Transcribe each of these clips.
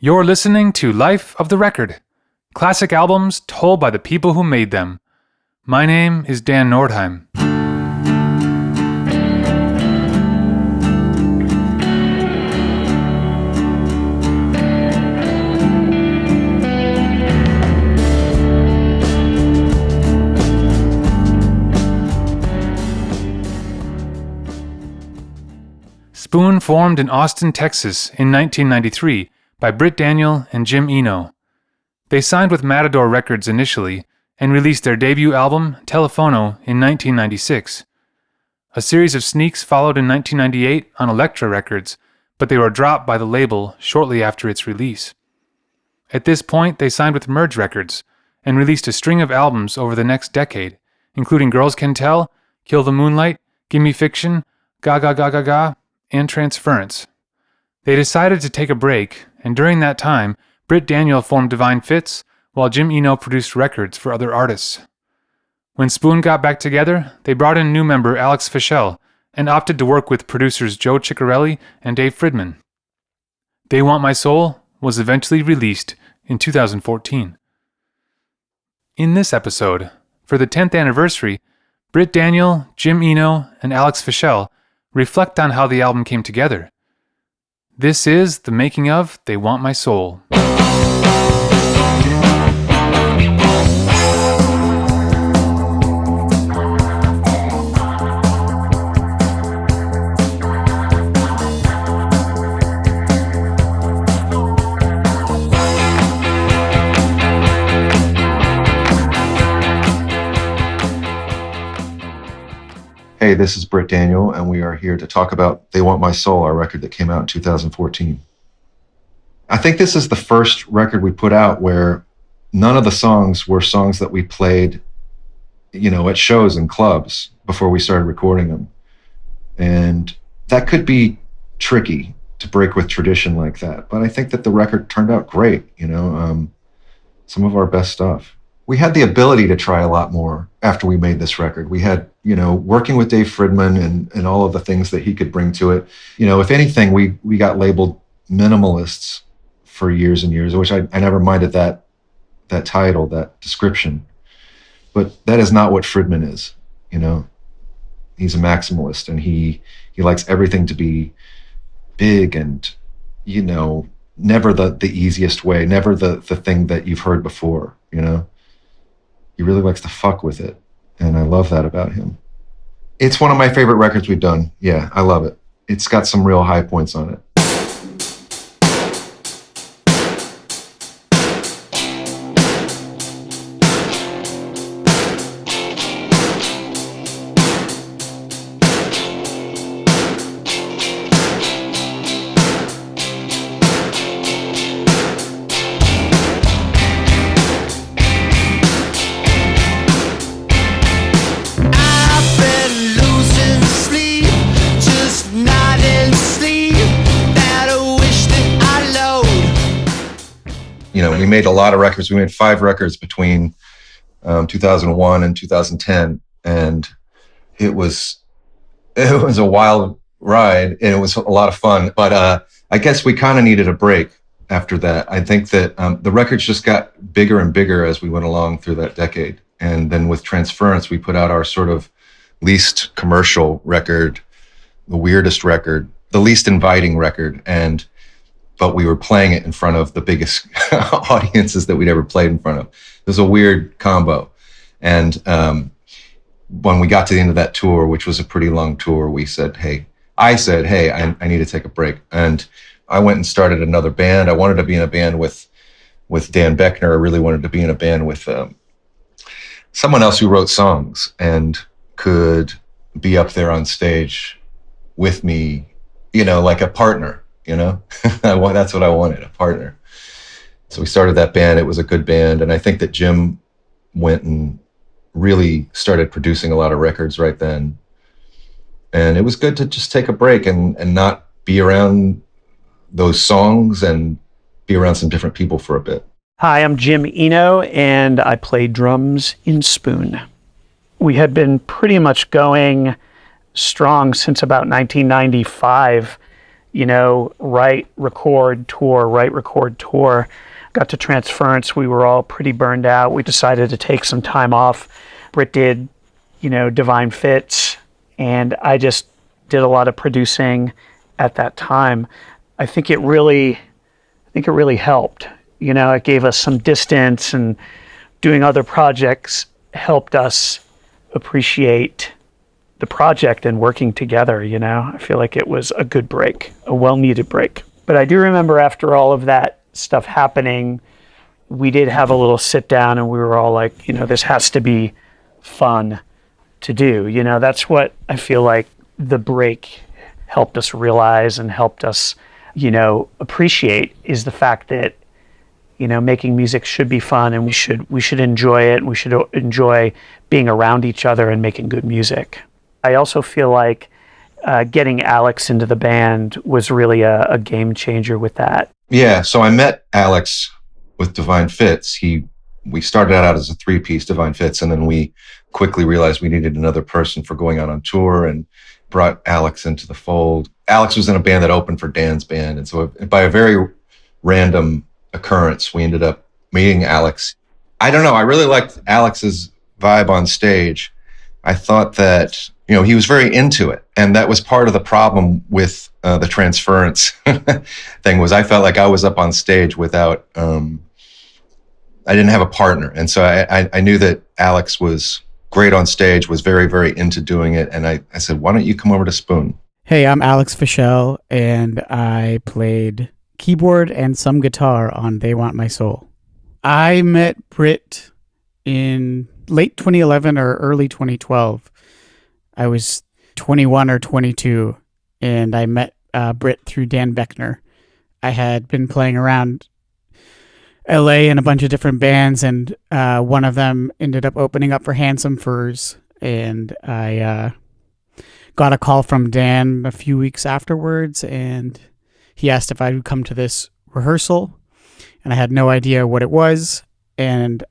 You're listening to Life of the Record, classic albums told by the people who made them. My name is Dan Nordheim. Spoon formed in Austin, Texas in 1993 by Britt Daniel and Jim Eno. They signed with Matador Records initially and released their debut album, Telefono, in 1996. A series of sneaks followed in 1998 on Elektra Records, but they were dropped by the label shortly after its release. At this point, they signed with Merge Records and released a string of albums over the next decade, including Girls Can Tell, Kill the Moonlight, Gimme Fiction, Ga Ga Ga Ga Ga, and Transference. They decided to take a break, and during that time, Britt Daniel formed Divine Fits, while Jim Eno produced records for other artists. When Spoon got back together, they brought in new member Alex Fischel and opted to work with producers Joe Chiccarelli and Dave Fridmann. They Want My Soul was eventually released in 2014. In this episode, for the 10th anniversary, Britt Daniel, Jim Eno, and Alex Fischel reflect on how the album came together. This is the making of They Want My Soul. Hey, this is Britt Daniel, and we are here to talk about They Want My Soul, our record that came out in 2014. I think this is the first record we put out where none of the songs were songs that we played, at shows and clubs before we started recording them. And that could be tricky to break with tradition like that. But I think that the record turned out great, some of our best stuff. We had the ability to try a lot more after we made this record. We had, working with Dave Fridmann and all of the things that he could bring to it. If anything, we got labeled minimalists for years and years, which I never minded that title, that description. But that is not what Fridmann is, He's a maximalist, and he likes everything to be big and, never the easiest way, never the thing that you've heard before, He really likes to fuck with it, and I love that about him. It's one of my favorite records we've done. Yeah, I love it. It's got some real high points on it. We made a lot of records. We made 5 records between 2001 and 2010, and it was a wild ride, and it was a lot of fun. But I guess we kind of needed a break after that. I think that the records just got bigger and bigger as we went along through that decade. And then with Transference, we put out our sort of least commercial record, the weirdest record, the least inviting record, but we were playing it in front of the biggest audiences that we'd ever played in front of. It was a weird combo. And when we got to the end of that tour, which was a pretty long tour, I said, hey, I need to take a break. And I went and started another band. I wanted to be in a band with Dan Boeckner. I really wanted to be in a band with someone else who wrote songs and could be up there on stage with me, like a partner. That's what I wanted, a partner. So we started that band. It was a good band. And I think that Jim went and really started producing a lot of records right then. And it was good to just take a break and not be around those songs and be around some different people for a bit. Hi, I'm Jim Eno, and I play drums in Spoon. We had been pretty much going strong since about 1995. write, record, tour, write, record, tour. Got to Transference. We were all pretty burned out. We decided to take some time off. Britt did, Divine Fits, and I just did a lot of producing at that time. I think it really helped. It gave us some distance, and doing other projects helped us appreciate the project and working together. I feel like it was a good break, a well-needed break. But I do remember after all of that stuff happening, we did have a little sit down, and we were all like, this has to be fun to do. That's what I feel like the break helped us realize and helped us, appreciate, is the fact that, making music should be fun, and we should enjoy it, and we should enjoy being around each other and making good music. I also feel like getting Alex into the band was really a game changer with that. Yeah, so I met Alex with Divine Fits. We started out as a 3-piece, Divine Fits, and then we quickly realized we needed another person for going out on tour, and brought Alex into the fold. Alex was in a band that opened for Dan's band, and so by a very random occurrence, we ended up meeting Alex. I don't know, I really liked Alex's vibe on stage. I thought that, he was very into it. And that was part of the problem with the Transference thing, was I felt like I was up on stage without, I didn't have a partner. And so I knew that Alex was great on stage, was very, very into doing it. And I said, why don't you come over to Spoon? Hey, I'm Alex Fischel, and I played keyboard and some guitar on They Want My Soul. I met Britt in late 2011 or early 2012. I was 21 or 22, and I met Britt through Dan Boeckner. I had been playing around LA in a bunch of different bands, and one of them ended up opening up for Handsome Furs, and I got a call from Dan a few weeks afterwards, and he asked if I would come to this rehearsal, and I had no idea what it was, and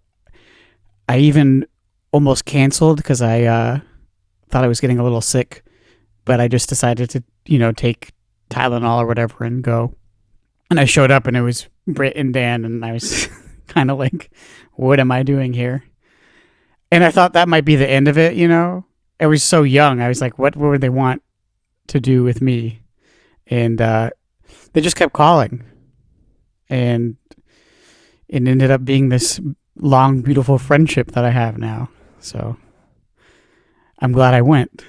I even almost canceled because I thought I was getting a little sick, but I just decided to, take Tylenol or whatever and go. And I showed up, and it was Britt and Dan, and I was kind of like, what am I doing here? And I thought that might be the end of it, I was so young. I was like, what would they want to do with me? And they just kept calling. And it ended up being this long, beautiful friendship that I have now. So I'm glad I went.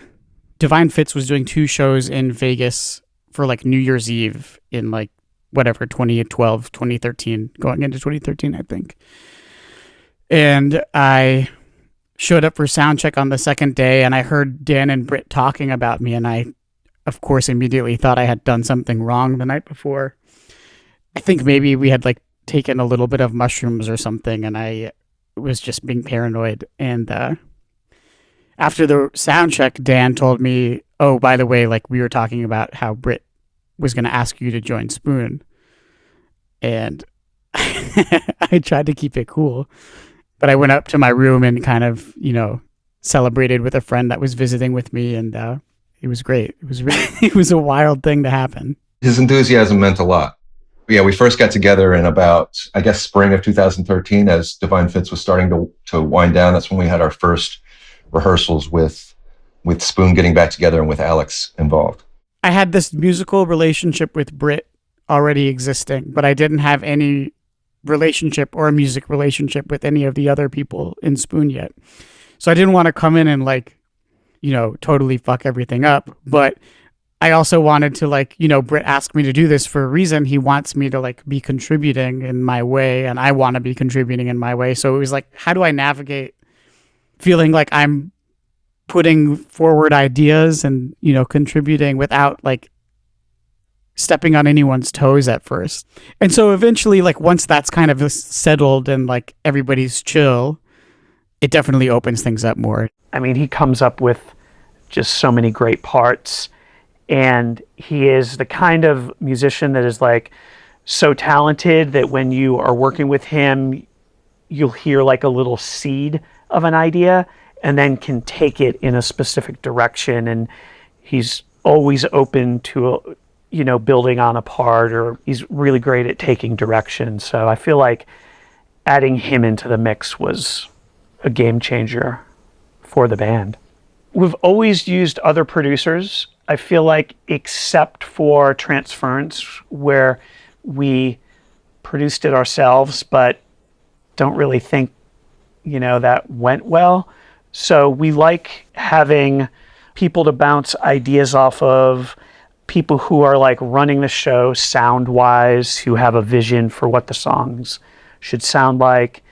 Divine Fits was doing 2 shows in Vegas for like New Year's Eve in like 2012, 2013, going into 2013, I think. And I showed up for sound check on the second day, and I heard Dan and Britt talking about me, and I, of course, immediately thought I had done something wrong the night before. I think maybe we had like taken a little bit of mushrooms or something, and I was just being paranoid. And after the sound check, Dan told me, oh, by the way, like we were talking about how Britt was going to ask you to join Spoon. And I tried to keep it cool, but I went up to my room and kind of, celebrated with a friend that was visiting with me. And it was great. It was really, it was a wild thing to happen. His enthusiasm meant a lot. Yeah, we first got together in about, I guess, spring of 2013 as Divine Fits was starting to wind down. That's when we had our first rehearsals with Spoon getting back together and with Alex involved. I had this musical relationship with Britt already existing, but I didn't have any relationship or music relationship with any of the other people in Spoon yet. So I didn't want to come in and totally fuck everything up. But I also wanted to Britt asked me to do this for a reason. He wants me to be contributing in my way, and I want to be contributing in my way. So it was how do I navigate feeling like I'm putting forward ideas and, contributing without stepping on anyone's toes at first. And so eventually, once that's kind of settled and everybody's chill, it definitely opens things up more. I mean, he comes up with just so many great parts, and he is the kind of musician that is so talented that when you are working with him, you'll hear a little seed of an idea and then can take it in a specific direction. And he's always open to building on a part, or he's really great at taking direction. So I feel like adding him into the mix was a game changer for the band. We've always used other producers. I feel like, except for Transference, where we produced it ourselves, but don't really think, that went well. So we like having people to bounce ideas off of, people who are like running the show sound-wise, who have a vision for what the songs should sound like.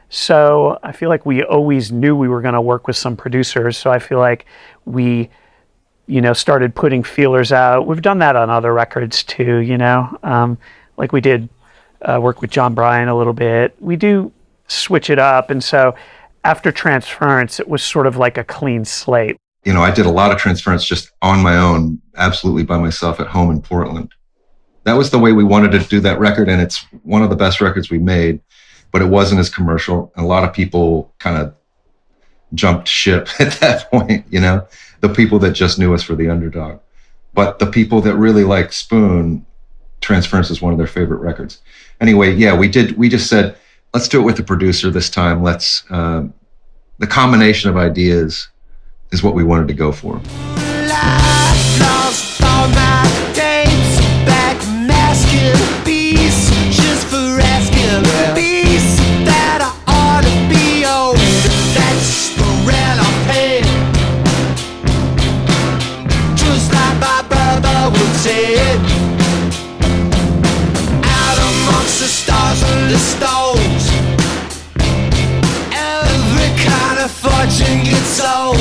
So I feel like we always knew we were going to work with some producers. So I feel like we, started putting feelers out. We've done that on other records too, like we did work with John Bryan a little bit. We do switch it up. And so after Transference, it was sort of like a clean slate. I did a lot of Transference just on my own, absolutely by myself at home in Portland. That was the way we wanted to do that record, and it's one of the best records we made, but it wasn't as commercial. And a lot of people kind of jumped ship at that point, the people that just knew us for the underdog. But the people that really like Spoon, Transference is one of their favorite records. Anyway, yeah, we just said, let's do it with the producer this time. The combination of ideas is what we wanted to go for. Lost all my days, back masking beast, just for asking beast that I ought to be old. That's the rent I pay. Just like my brother would say it. Out amongst the stars and the stones, every kind of fortune gets sold.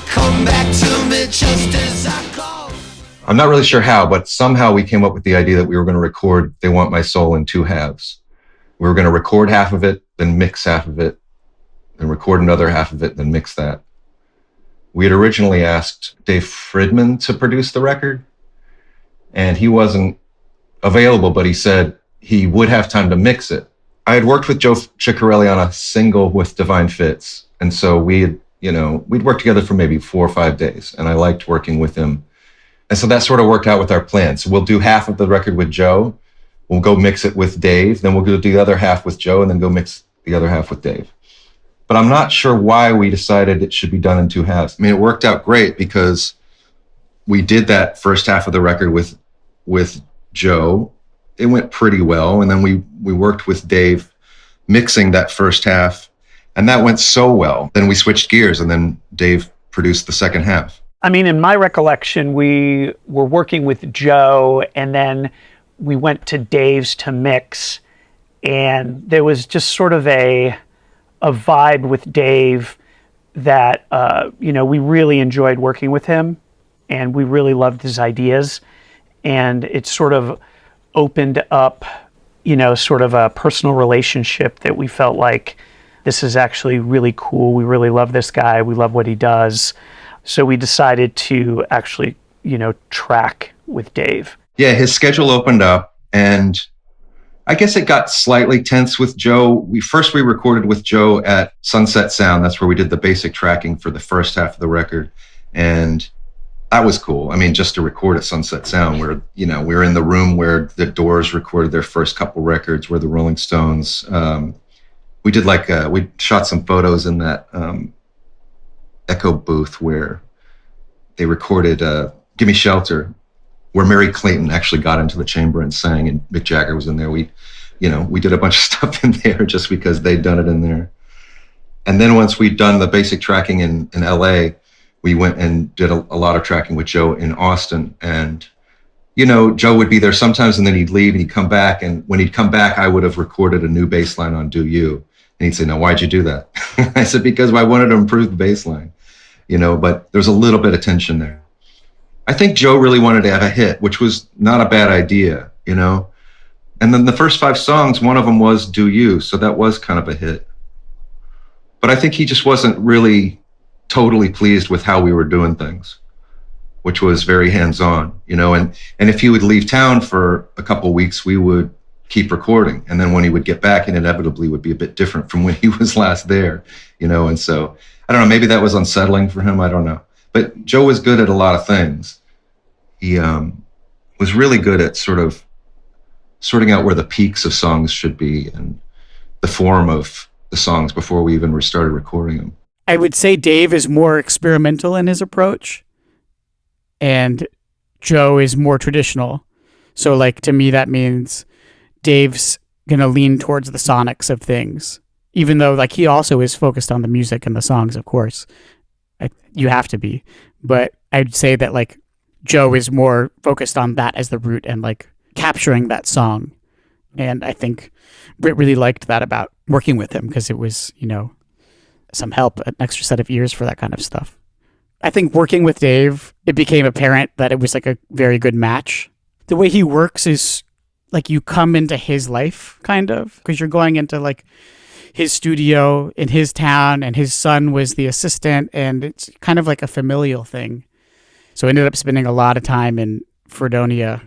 Come back to me just as I call. I'm not really sure how, but somehow we came up with the idea that we were going to record They Want My Soul in two halves. We were going to record half of it, then mix half of it, then record another half of it, then mix that. We had originally asked Dave Fridmann to produce the record, and he wasn't available, but he said he would have time to mix it. I had worked with Joe Chiccarelli on a single with Divine Fits, and so we'd worked together for maybe 4 or 5 days, and I liked working with him. And so that sort of worked out with our plan. So we'll do half of the record with Joe, we'll go mix it with Dave, then we'll do the other half with Joe, and then go mix the other half with Dave. But I'm not sure why we decided it should be done in two halves. I mean, it worked out great because we did that first half of the record with Joe. It went pretty well, and then we worked with Dave mixing that first half. And that went so well. Then we switched gears, and then Dave produced the second half. I mean, in my recollection, we were working with Joe, and then we went to Dave's to mix. And there was just sort of a vibe with Dave that, we really enjoyed working with him, and we really loved his ideas. And it sort of opened up, sort of a personal relationship that we felt like, this is actually really cool. We really love this guy. We love what he does. So we decided to actually, track with Dave. Yeah, his schedule opened up, and I guess it got slightly tense with Joe. We recorded with Joe at Sunset Sound. That's where we did the basic tracking for the first half of the record. And that was cool. I mean, just to record at Sunset Sound, where, we were in the room where the Doors recorded their first couple records, where the Rolling Stones, we did we shot some photos in that Echo booth where they recorded Give Me Shelter, where Mary Clayton actually got into the chamber and sang, and Mick Jagger was in there. We did a bunch of stuff in there just because they'd done it in there. And then once we'd done the basic tracking in LA, we went and did a lot of tracking with Joe in Austin. And, Joe would be there sometimes, and then he'd leave and he'd come back. And when he'd come back, I would have recorded a new bass line on Do You. And he'd say, "No, why'd you do that?" I said, "Because I wanted to improve the bass line," but there's a little bit of tension there. I think Joe really wanted to have a hit, which was not a bad idea, And then the first 5 songs, one of them was Do You. So that was kind of a hit. But I think he just wasn't really totally pleased with how we were doing things, which was very hands-on, and if he would leave town for a couple of weeks, we would keep recording. And then when he would get back, it inevitably would be a bit different from when he was last there, and so I don't know, maybe that was unsettling for him. I don't know. But Joe was good at a lot of things. He was really good at sort of sorting out where the peaks of songs should be and the form of the songs before we even started recording them. I would say Dave is more experimental in his approach, and Joe is more traditional. So, like, to me, that means Dave's going to lean towards the sonics of things, even though, like, he also is focused on the music and the songs, of course. You have to be. But I'd say that, like, Joe is more focused on that as the root and, like, capturing that song. And I think Britt really liked that about working with him, because it was, you know, some help, an extra set of ears for that kind of stuff. I think working with Dave, it became apparent that it was like a very good match. The way he works is like you come into his life, kind of, because you're going into like his studio in his town, and his son was the assistant, and it's kind of like a familial thing. So I ended up spending a lot of time in Fredonia,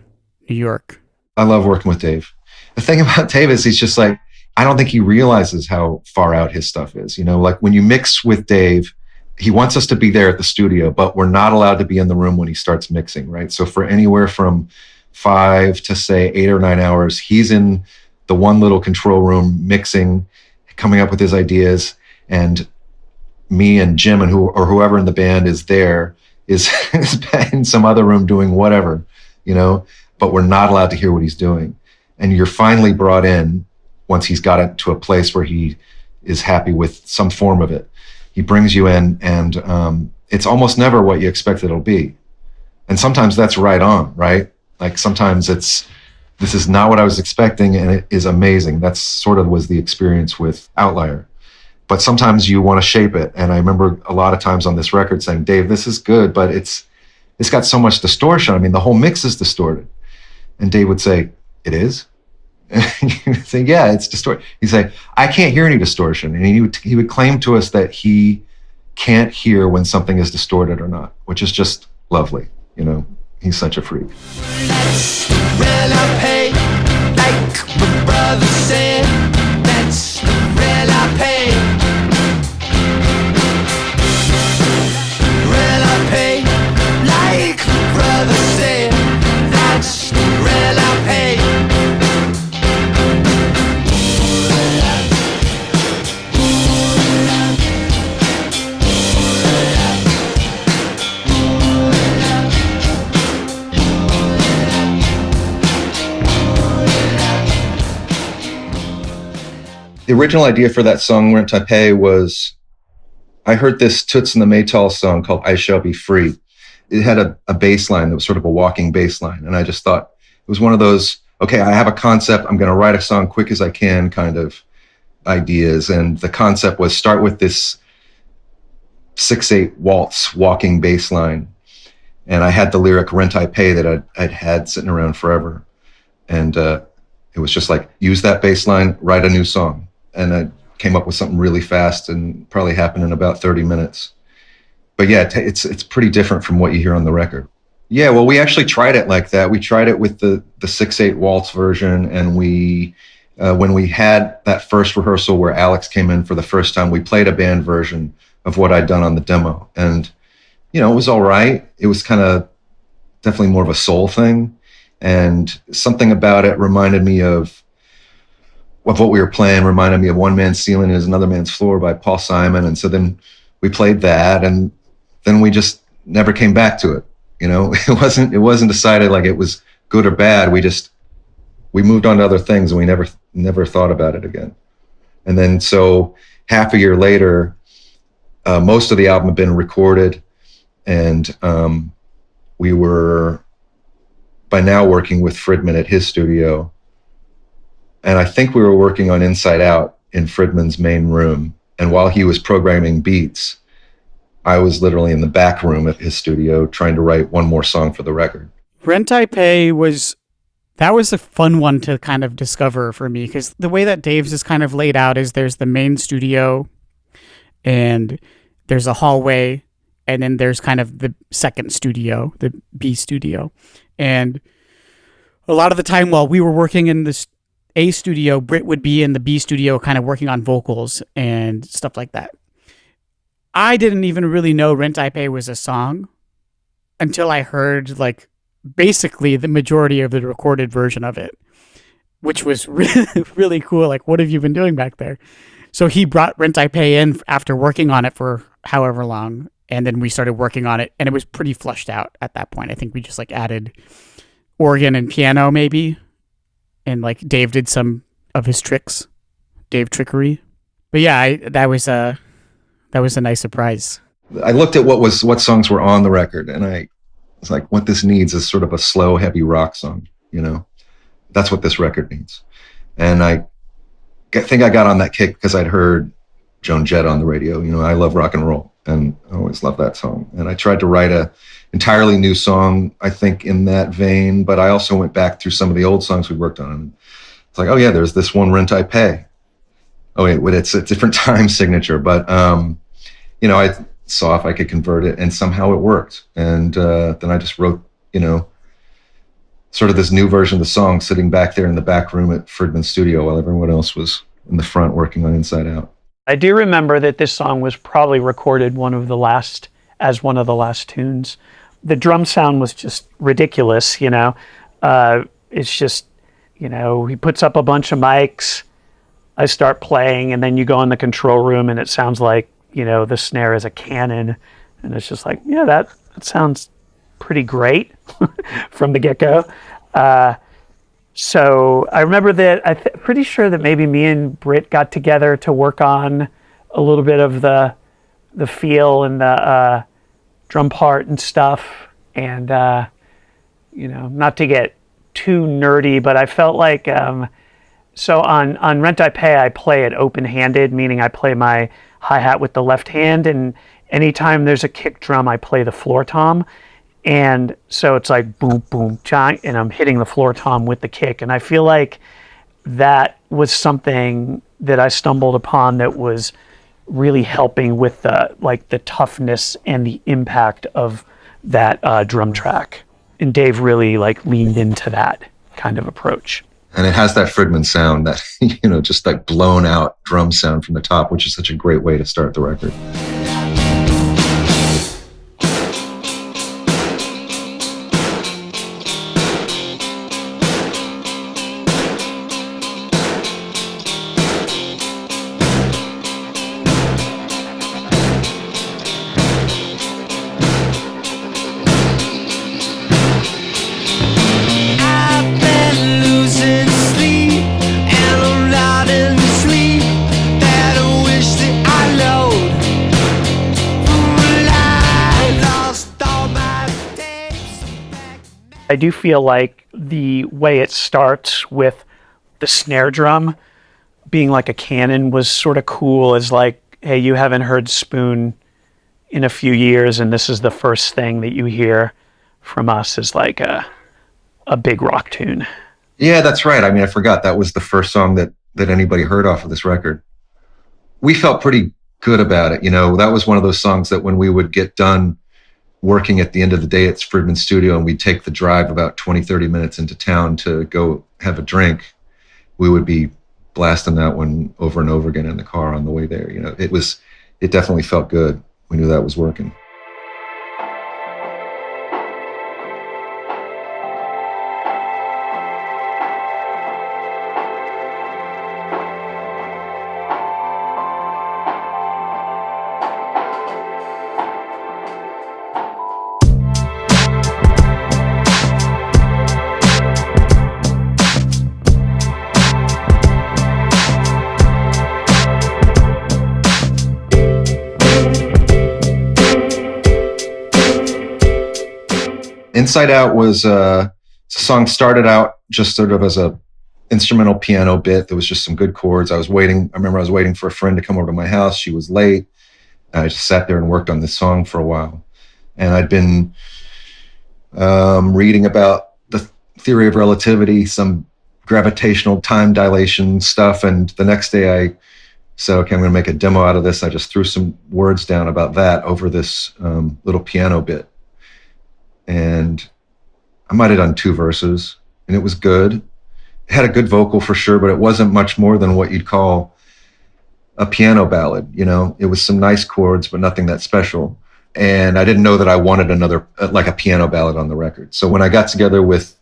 New York. I love working with Dave. The thing about Dave is he's just like, I don't think he realizes how far out his stuff is. You know, like when you mix with Dave, he wants us to be there at the studio, but we're not allowed to be in the room when he starts mixing, right? So for anywhere from 5 to say 8 or 9 hours, he's in the one little control room mixing, coming up with his ideas, and me and Jim and whoever in the band is there is in some other room doing whatever, you know, but we're not allowed to hear what he's doing. And you're finally brought in once he's got it to a place where he is happy with some form of it. He brings you in, and it's almost never what you expect it'll be. And sometimes that's right on, right? Like sometimes this is not what I was expecting, and it is amazing. That's sort of was the experience with Outlier. But sometimes you want to shape it. And I remember a lot of times on this record saying, Dave, this is good, but it's got so much distortion. I mean, the whole mix is distorted. And Dave would say, it is? And you would say, yeah, it's distorted. He'd say, I can't hear any distortion. And he would claim to us that he can't hear when something is distorted or not, which is just lovely. You know, he's such a freak. That's the rent I pay, like my brother said. That's the rent I pay. Rent I pay, like my brother said. That's the rent I pay. The original idea for that song, Rent I Pay, was I heard this Toots and the Maytals song called I Shall Be Free. It had a bass line that was sort of a walking bass line. And I just thought it was one of those, okay, I have a concept, I'm going to write a song quick as I can kind of ideas. And the concept was start with this 6/8 waltz walking bass line. And I had the lyric Rent I Pay that I'd had sitting around forever. And it was just like, use that bass line, write a new song. And I came up with something really fast and probably happened in about 30 minutes. But yeah, it's pretty different from what you hear on the record. Yeah, well, we actually tried it like that. We tried it with the 6/8 waltz version. And we, when we had that first rehearsal where Alex came in for the first time, we played a band version of what I'd done on the demo. And, you know, it was all right. It was kind of definitely more of a soul thing. And something about it reminded me of what we were playing, reminded me of One Man's Ceiling is Another Man's Floor by Paul Simon. And so then we played that, and then we just never came back to it. You know, it wasn't decided like it was good or bad. We moved on to other things, and we never thought about it again. And then so half a year later, most of the album had been recorded, and we were by now working with Fridmann at his studio. And I think we were working on Inside Out in Fridmann's main room. And while he was programming beats, I was literally in the back room at his studio trying to write one more song for the record. Rent I Pay was a fun one to kind of discover for me, because the way that Dave's is kind of laid out is there's the main studio and there's a hallway, and then there's kind of the second studio, the B studio. And a lot of the time while we were working in this A studio, Britt would be in the B studio kind of working on vocals and stuff like that. I didn't even really know Rent I Pay was a song until I heard like basically the majority of the recorded version of it, which was really, really cool. Like, what have you been doing back there? So he brought Rent I Pay in after working on it for however long. And then we started working on it, and it was pretty flushed out at that point. I think we just like added organ and piano maybe. And like Dave did some of his tricks, Dave trickery. But yeah, that was a nice surprise. I looked at what songs were on the record, and I was like, what this needs is sort of a slow, heavy rock song. That's what this record needs. And I think I got on that kick because I'd heard Joan Jett on the radio. I love rock and roll, and I always loved that song. And I tried to write a entirely new song, I think, in that vein. But I also went back through some of the old songs we worked on. And it's like, oh yeah, there's this one, Rent I Pay. Oh wait, it's a different time signature. But I saw if I could convert it, and somehow it worked. And then I just wrote, sort of this new version of the song sitting back there in the back room at Fridmann's studio while everyone else was in the front working on Inside Out. I do remember that this song was probably recorded one of the last tunes. The drum sound was just ridiculous, It's just, he puts up a bunch of mics, I start playing, and then you go in the control room and it sounds like, the snare is a cannon. And it's just like, yeah, that sounds pretty great from the get-go. So I remember that pretty sure that maybe me and Britt got together to work on a little bit of the feel and the drum part and stuff. And, not to get too nerdy, but I felt like, so on Rent I Pay, I play it open-handed, meaning I play my hi-hat with the left hand, and anytime there's a kick drum, I play the floor tom. And so it's like boom, boom, chang, and I'm hitting the floor tom with the kick. And I feel like that was something that I stumbled upon that was really helping with the toughness and the impact of that drum track. And Dave really leaned into that kind of approach. And it has that Fridmann sound, that, just like blown out drum sound from the top, which is such a great way to start the record. I do feel like the way it starts with the snare drum being like a cannon was sort of cool, as like, hey, you haven't heard Spoon in a few years, and this is the first thing that you hear from us is like a big rock tune. Yeah, that's right. I mean, I forgot that was the first song that anybody heard off of this record. We felt pretty good about it. That was one of those songs that when we would get done working at the end of the day at Fridmann's studio and we'd take the drive about 20, 30 minutes into town to go have a drink, we would be blasting that one over and over again in the car on the way there. It definitely felt good. We knew that was working. Inside Out was a song started out just sort of as a instrumental piano bit. There was just some good chords. I remember I was waiting for a friend to come over to my house. She was late. I just sat there and worked on this song for a while. And I'd been reading about the theory of relativity, some gravitational time dilation stuff. And the next day I said, okay, I'm going to make a demo out of this. I just threw some words down about that over this little piano bit. And I might have done 2 verses, and it was good. It had a good vocal for sure, but it wasn't much more than what you'd call a piano ballad. It was some nice chords, but nothing that special. And I didn't know that I wanted another, like a piano ballad on the record. So when I got together with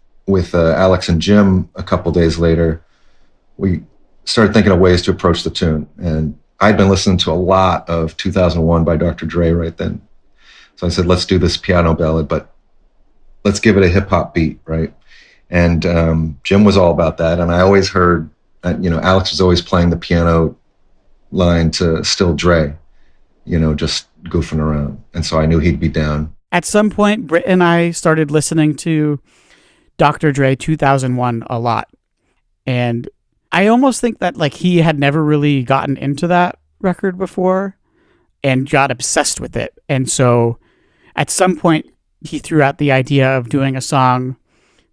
Alex and Jim a couple days later, we started thinking of ways to approach the tune. And I'd been listening to a lot of 2001 by Dr. Dre right then. So I said, let's do this piano ballad, but let's give it a hip hop beat, right? And Jim was all about that. And I always heard, Alex was always playing the piano line to Still Dre, just goofing around. And so I knew he'd be down. At some point, Britt and I started listening to Dr. Dre 2001 a lot. And I almost think that like he had never really gotten into that record before and got obsessed with it. And so at some point he threw out the idea of doing a song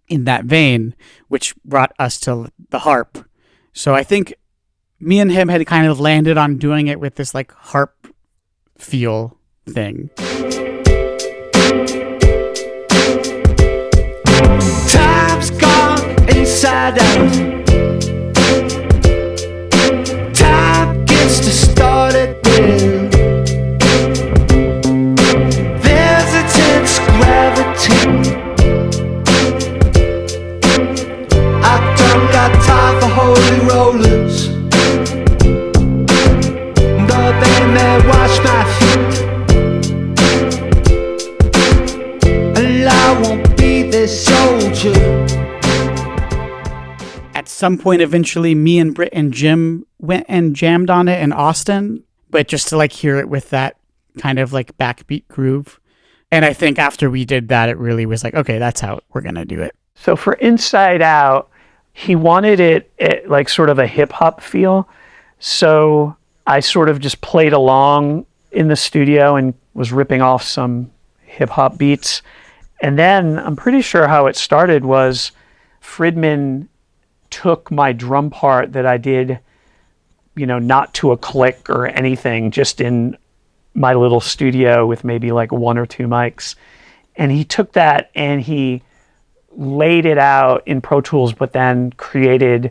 in that vein, which brought us to the harp. So I think me and him had kind of landed on doing it with this like harp feel thing. Time's gone inside out. Time gets to start it will. There's a tense gravity. I don't got time for holy rollers, though they may wash my feet. And I won't be their soldier. At some point, eventually, me and Britt and Jim went and jammed on it in Austin, but just to like hear it with that kind of like backbeat groove. And I think after we did that, it really was like, okay, that's how we're going to do it. So for Inside Out, he wanted it like sort of a hip hop feel. So I sort of just played along in the studio and was ripping off some hip hop beats. And then I'm pretty sure how it started was Fridmann took my drum part that I did, not to a click or anything, just in my little studio with maybe like one or two mics. And he took that and he laid it out in Pro Tools, but then created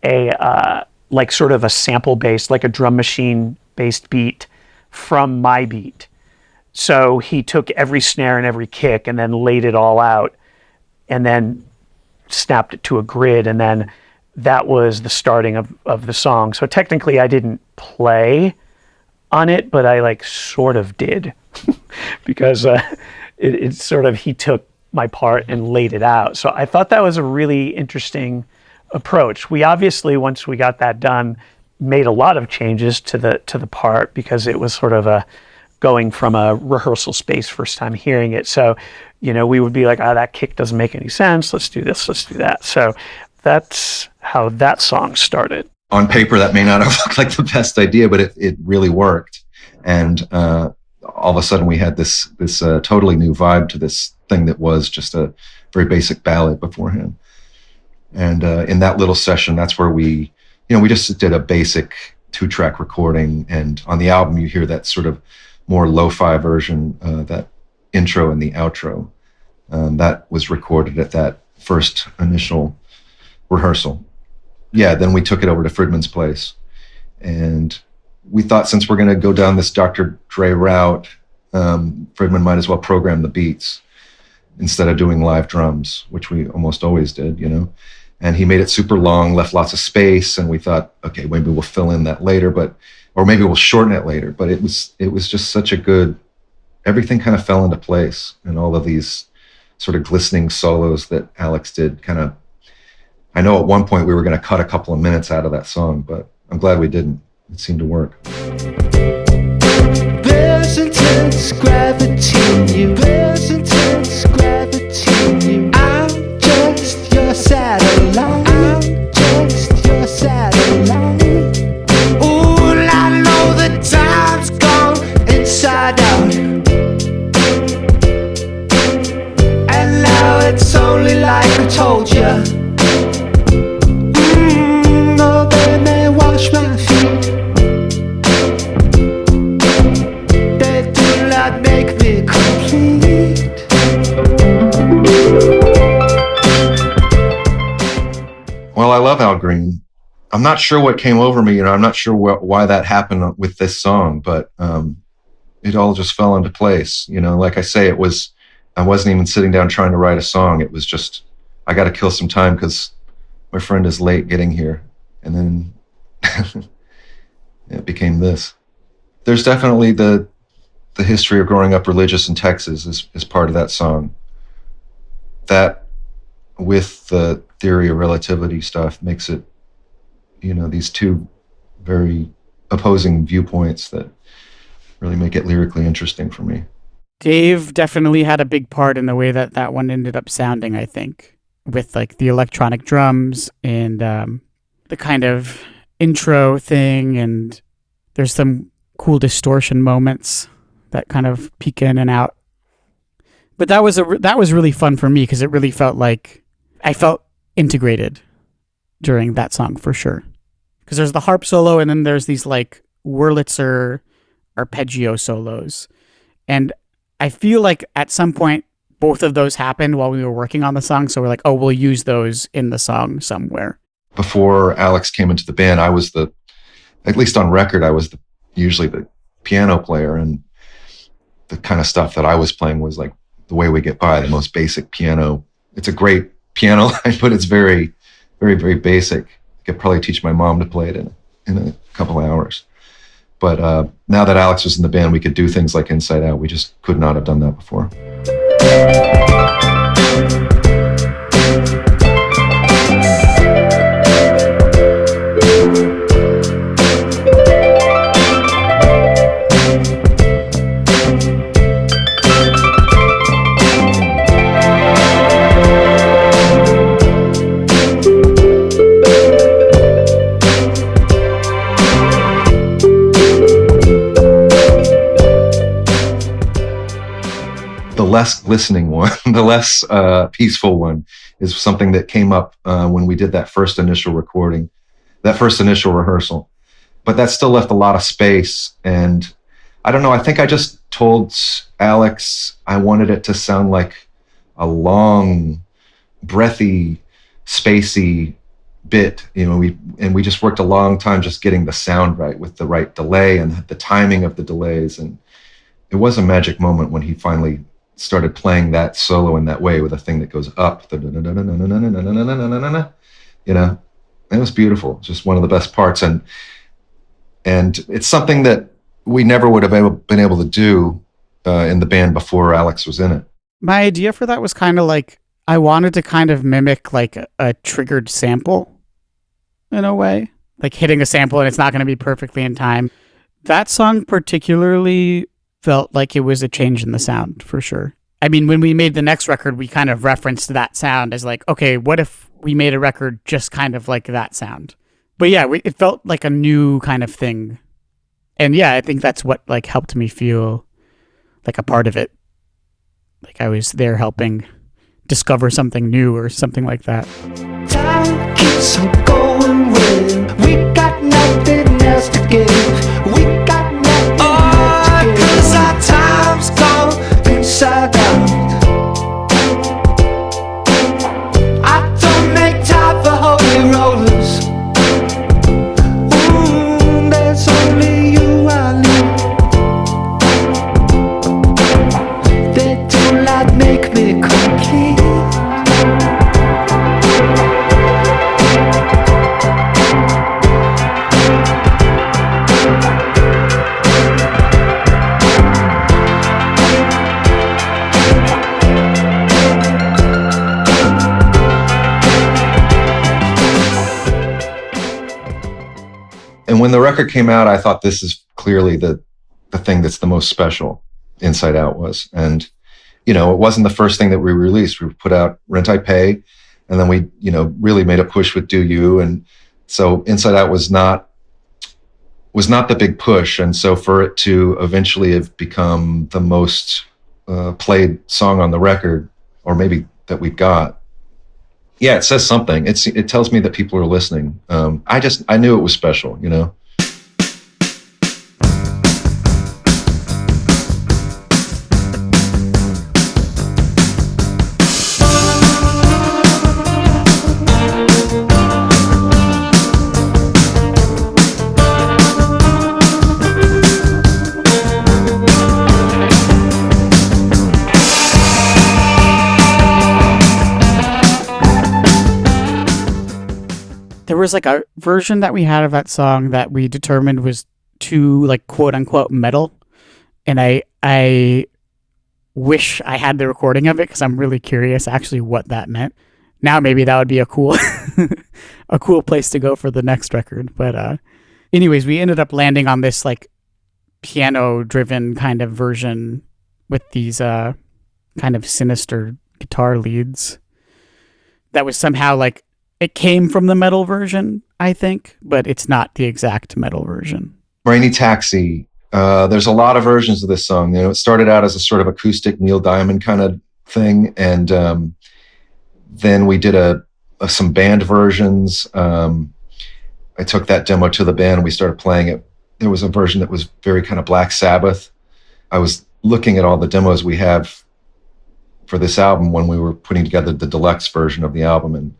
a like sort of a sample based, like a drum machine based beat from my beat. So he took every snare and every kick and then laid it all out and then snapped it to a grid. And then that was the starting of the song. So technically I didn't play on it, but I like sort of did because it sort of, he took my part and laid it out. So I thought that was a really interesting approach. We obviously, once we got that done, made a lot of changes to the part because it was sort of going from a rehearsal space first time hearing it. So, we would be like, that kick doesn't make any sense. Let's do this, let's do that. So that's how that song started. On paper, that may not have looked like the best idea, but it really worked. And all of a sudden we had this totally new vibe to this thing that was just a very basic ballad beforehand. And in that little session, that's where we just did a basic 2-track recording. And on the album, you hear that sort of more lo-fi version, that intro and the outro. That was recorded at that first initial rehearsal. Yeah, then we took it over to Fridmann's place. And we thought, since we're going to go down this Dr. Dre route, Fridmann might as well program the beats instead of doing live drums, which we almost always did, And he made it super long, left lots of space, and we thought, okay, maybe we'll fill in that later, or maybe we'll shorten it later. But it was just such a good, everything kind of fell into place, and all of these sort of glistening solos that Alex did I know at one point we were going to cut a couple of minutes out of that song, but I'm glad we didn't. It seemed to work. There's intense gravity in you. There's intense gravity in you. I'm just your satellite. I'm just your satellite. Ooh, I know the time's gone inside out. And now it's only like I told you. Though they may wash my feet, they do not make me complete. Well, I love Al Green. I'm not sure what came over me. I'm not sure why that happened with this song, but it all just fell into place. Like I say, I wasn't even sitting down trying to write a song. It was just, I got to kill some time because my friend is late getting here. And then it became this. There's definitely the history of growing up religious in Texas is part of that song. That, with the theory of relativity stuff, makes it, these two very opposing viewpoints that really make it lyrically interesting for me. Dave definitely had a big part in the way that one ended up sounding, I think, with like the electronic drums and the kind of intro thing, and there's some cool distortion moments that kind of peek in and out. But that was really fun for me because it really felt like I felt integrated during that song for sure. Because there's the harp solo and then there's these like Wurlitzer arpeggio solos. And I feel like at some point both of those happened while we were working on the song. So we're like, oh, we'll use those in the song somewhere. Before Alex came into the band, I was at least on record, I was usually the piano player, and the kind of stuff that I was playing was like The Way We Get By, the most basic piano. It's a great piano line, but it's very, very, very basic. I could probably teach my mom to play it in a couple of hours. But now that Alex was in the band, we could do things like Inside Out. We just could not have done that before. The less listening one, the less peaceful one, is something that came up when we did that first initial recording, that first initial rehearsal. But that still left a lot of space. And I don't know, I think I just told Alex I wanted it to sound like a long, breathy, spacey bit. We just worked a long time just getting the sound right with the right delay and the timing of the delays. And it was a magic moment when he finally started playing that solo in that way with a thing that goes up. It was beautiful. Just one of the best parts. And it's something that we never would have been able to do in the band before Alex was in it. My idea for that was kind of like, I wanted to kind of mimic like a triggered sample in a way, like hitting a sample and it's not going to be perfectly in time. That song particularly felt like it was a change in the sound for sure. I mean, when we made the next record, we kind of referenced that sound as like, okay, what if we made a record just kind of like that sound? But yeah, it felt like a new kind of thing. And yeah, I think that's what like helped me feel like a part of it. Like I was there helping discover something new or something like that. Time keeps on going with. We got nothing else to give. We got nothing else to give. 'Cause our time's gone inside out. I don't make time for holy rollers. There's only you I need. They do not make me complete. And when the record came out, I thought this is clearly the thing that's the most special. Inside Out was. And, it wasn't the first thing that we released. We put out Rent I Pay, and then we, really made a push with Do You. And so Inside Out was not the big push. And so for it to eventually have become the most played song on the record, or maybe that we've got, yeah, it says something. It tells me that people are listening. I knew it was special, There was like a version that we had of that song that we determined was too like quote unquote metal. And I wish I had the recording of it because I'm really curious actually what that meant. Now maybe that would be a cool a cool place to go for the next record. But anyways, we ended up landing on this like piano driven kind of version with these kind of sinister guitar leads that was somehow like it came from the metal version, I think, but it's not the exact metal version. Rainy Taxi. There's a lot of versions of this song. You know, it started out as a sort of acoustic Neil Diamond kind of thing, and then we did some band versions. I took that demo to the band. We started playing it. There was a version that was very kind of Black Sabbath. I was looking at all the demos we have for this album when we were putting together the deluxe version of the album, and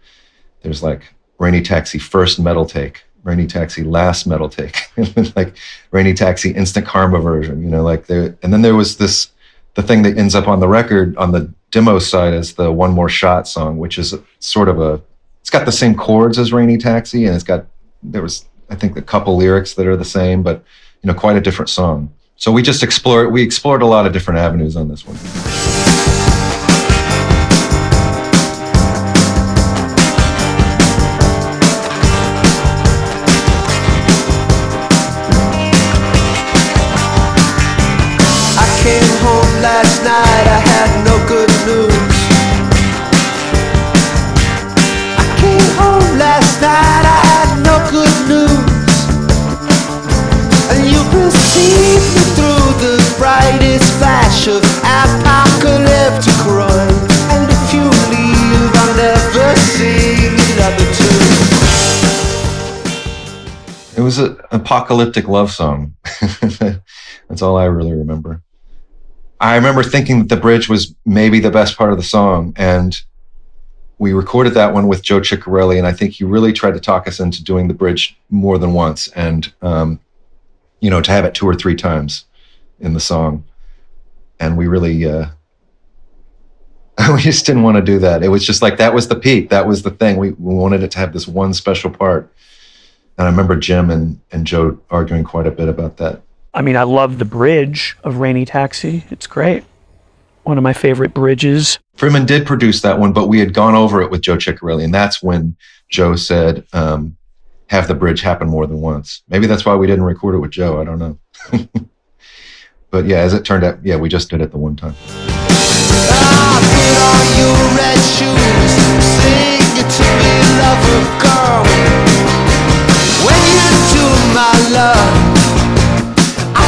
there's like Rainy Taxi first metal take, Rainy Taxi last metal take, like Rainy Taxi instant karma version, you know, like there. And then there was the thing that ends up on the record on the demo side is the One More Shot song, which is sort of it's got the same chords as Rainy Taxi, and there was I think a couple lyrics that are the same, but you know, quite a different song. So we just explored a lot of different avenues on this one. Last night I had no good news. I came home last night, I had no good news. And you received me through the brightest flash of apocalyptic crime. And if you leave, I'll never sing another tune. It was an apocalyptic love song. That's all I really remember. I remember thinking that the bridge was maybe the best part of the song, and we recorded that one with Joe Chiccarelli, and I think he really tried to talk us into doing the bridge more than once, and you know, to have it 2 or 3 times in the song. And we really we just didn't want to do that. It was just like that was the peak, that was the thing. We wanted it to have this one special part. And I remember Jim and Joe arguing quite a bit about that. I mean, I love the bridge of Rainy Taxi. It's great. One of my favorite bridges. Fridmann did produce that one, but we had gone over it with Joe Chiccarelli, and that's when Joe said, have the bridge happen more than once. Maybe that's why we didn't record it with Joe. I don't know. But yeah, as it turned out, yeah, we just did it the one time. Put on your red shoes, sing it to me, lover girl. When you do my love,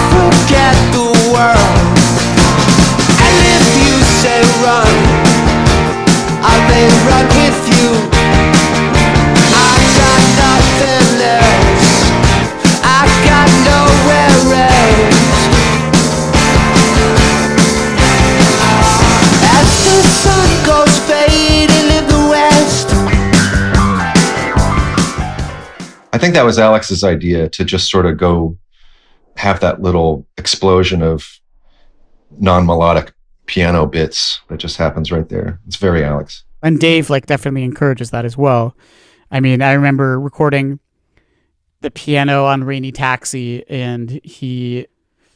forget the world. And if you say run, I may run with you. I got nothing else, I got nowhere else. As the sun goes fading in the west. I think that was Alex's idea, to just sort of go have that little explosion of non-melodic piano bits that just happens right there. It's very Alex. And Dave like definitely encourages that as well. I mean, I remember recording the piano on Rainy Taxi, and he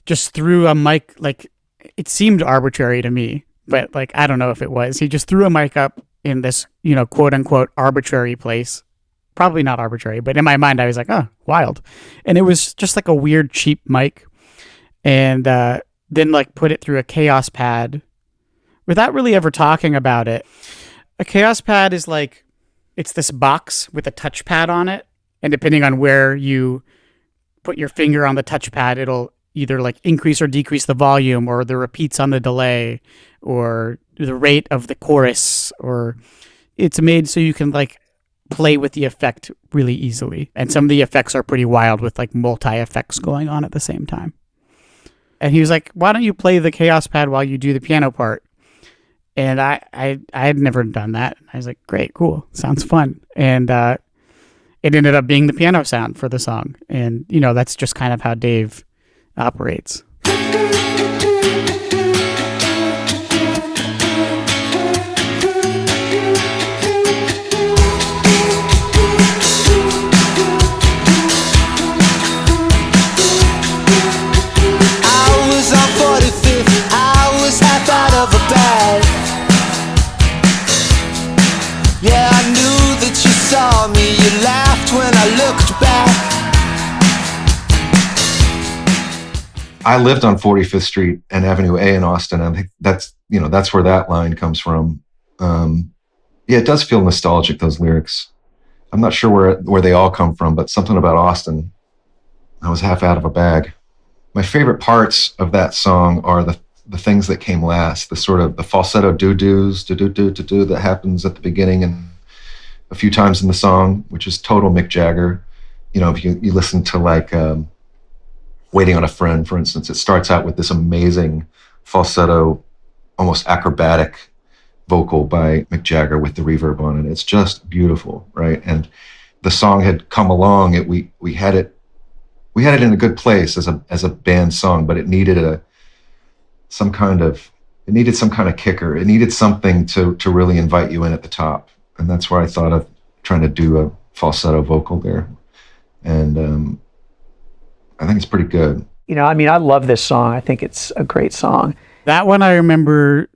just threw a mic, like it seemed arbitrary to me, but like I don't know if it was. He just threw a mic up in this, you know, quote unquote arbitrary place. Probably not arbitrary, but in my mind, I was like, oh, wild. And it was just like a weird, cheap mic. And then like put it through a Chaos Pad without really ever talking about it. A Chaos Pad is like, it's this box with a touchpad on it. And depending on where you put your finger on the touchpad, it'll either like increase or decrease the volume, or the repeats on the delay, or the rate of the chorus, or it's made so you can like play with the effect really easily. And some of the effects are pretty wild with like multi-effects going on at the same time. And he was like, why don't you play the Chaos Pad while you do the piano part? And I had never done that. I was like, great, cool. Sounds fun. And it ended up being the piano sound for the song. And, you know, that's just kind of how Dave operates. saw me, you laughed when I looked back. I lived on 45th Street and Avenue A in Austin. I think that's where that line comes from. Yeah, it does feel nostalgic, those lyrics. I'm not sure where they all come from, but something about Austin. I was half out of a bag. My favorite parts of that song are the things that came last, the sort of the falsetto doo-doos, do-do-do-do-do that happens at the beginning and a few times in the song, which is total Mick Jagger. You know, if you listen to like Waiting on a Friend, for instance, it starts out with this amazing falsetto, almost acrobatic vocal by Mick Jagger with the reverb on it. It's just beautiful, right? And the song had come along. We had it in a good place as a band song, but it needed some kind of kicker. It needed something to really invite you in at the top, and that's where I thought of trying to do a falsetto vocal there. And I think it's pretty good. You know, I mean, I love this song. I think it's a great song. That one I remember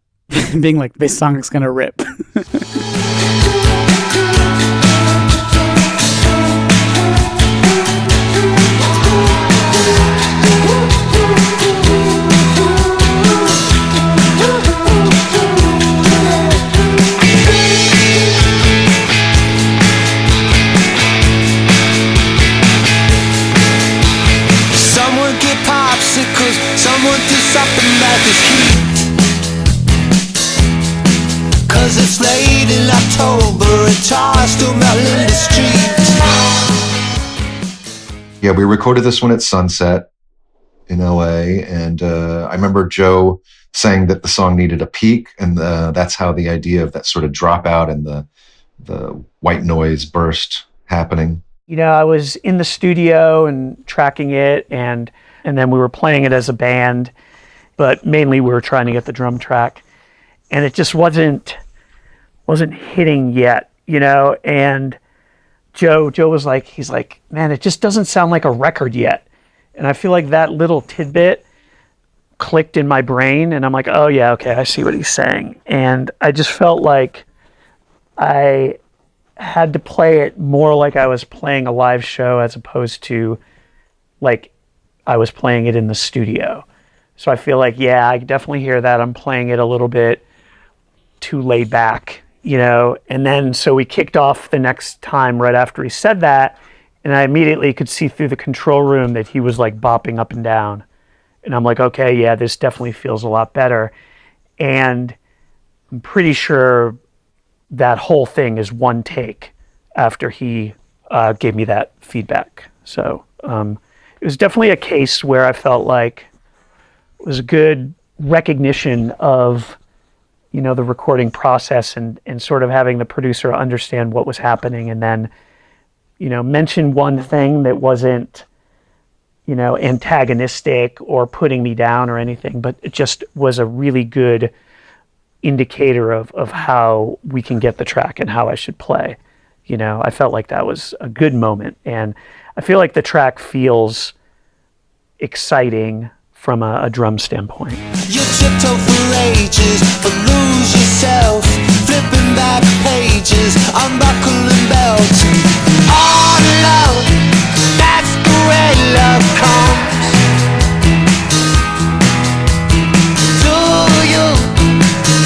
being like, this song is gonna rip. Someone do something about this heat, 'cause it's late in October and cars still melt in the streets. Yeah, we recorded this one at Sunset in LA, and I remember Joe saying that the song needed a peak, and that's how the idea of that sort of dropout and the white noise burst happening. You know, I was in the studio and tracking it, and then we were playing it as a band, but mainly we were trying to get the drum track, and it just wasn't hitting yet, you know. And Joe was like, he's like, man, it just doesn't sound like a record yet. And I feel like that little tidbit clicked in my brain, and I'm like, oh yeah, okay, I see what he's saying. And I just felt like I had to play it more like I was playing a live show as opposed to like I was playing it in the studio. So I feel like, yeah, I definitely hear that. I'm playing it a little bit too laid back, you know? And then, so we kicked off the next time right after he said that, and I immediately could see through the control room that he was like bopping up and down. And I'm like, okay, yeah, this definitely feels a lot better. And I'm pretty sure that whole thing is one take after he gave me that feedback. So, it was definitely a case where I felt like it was a good recognition of, you know, the recording process and sort of having the producer understand what was happening, and then, you know, mention one thing that wasn't, you know, antagonistic or putting me down or anything, but it just was a really good indicator of how we can get the track and how I should play. You know, I felt like that was a good moment, and I feel like the track feels exciting from a drum standpoint. You tiptoe for ages, but lose yourself, flipping back pages, unbuckling belts. All love, that's the way love comes. Do you,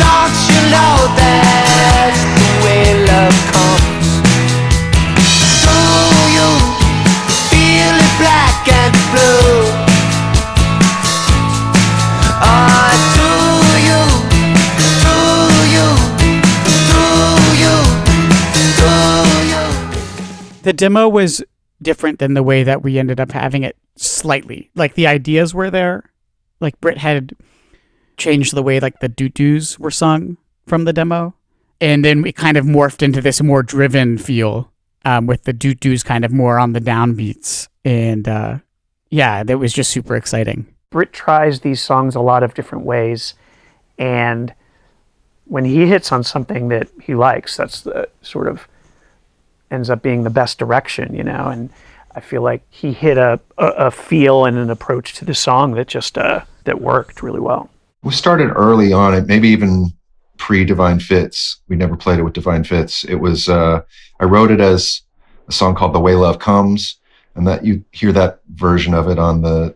don't you know that's the way love comes? Do you feel it black and blue? The demo was different than the way that we ended up having it slightly. Like the ideas were there. Like Britt had changed the way like the doo-doos were sung from the demo. And then it kind of morphed into this more driven feel with the doo-doos kind of more on the downbeats. And yeah, that was just super exciting. Britt tries these songs a lot of different ways, and when he hits on something that he likes, that's the sort of ends up being the best direction, you know. And I feel like he hit a feel and an approach to the song that just that worked really well. We started early on it, maybe even pre-Divine Fits. We never played it with Divine Fits. It was, I wrote it as a song called The Way Love Comes, and that you hear that version of it on the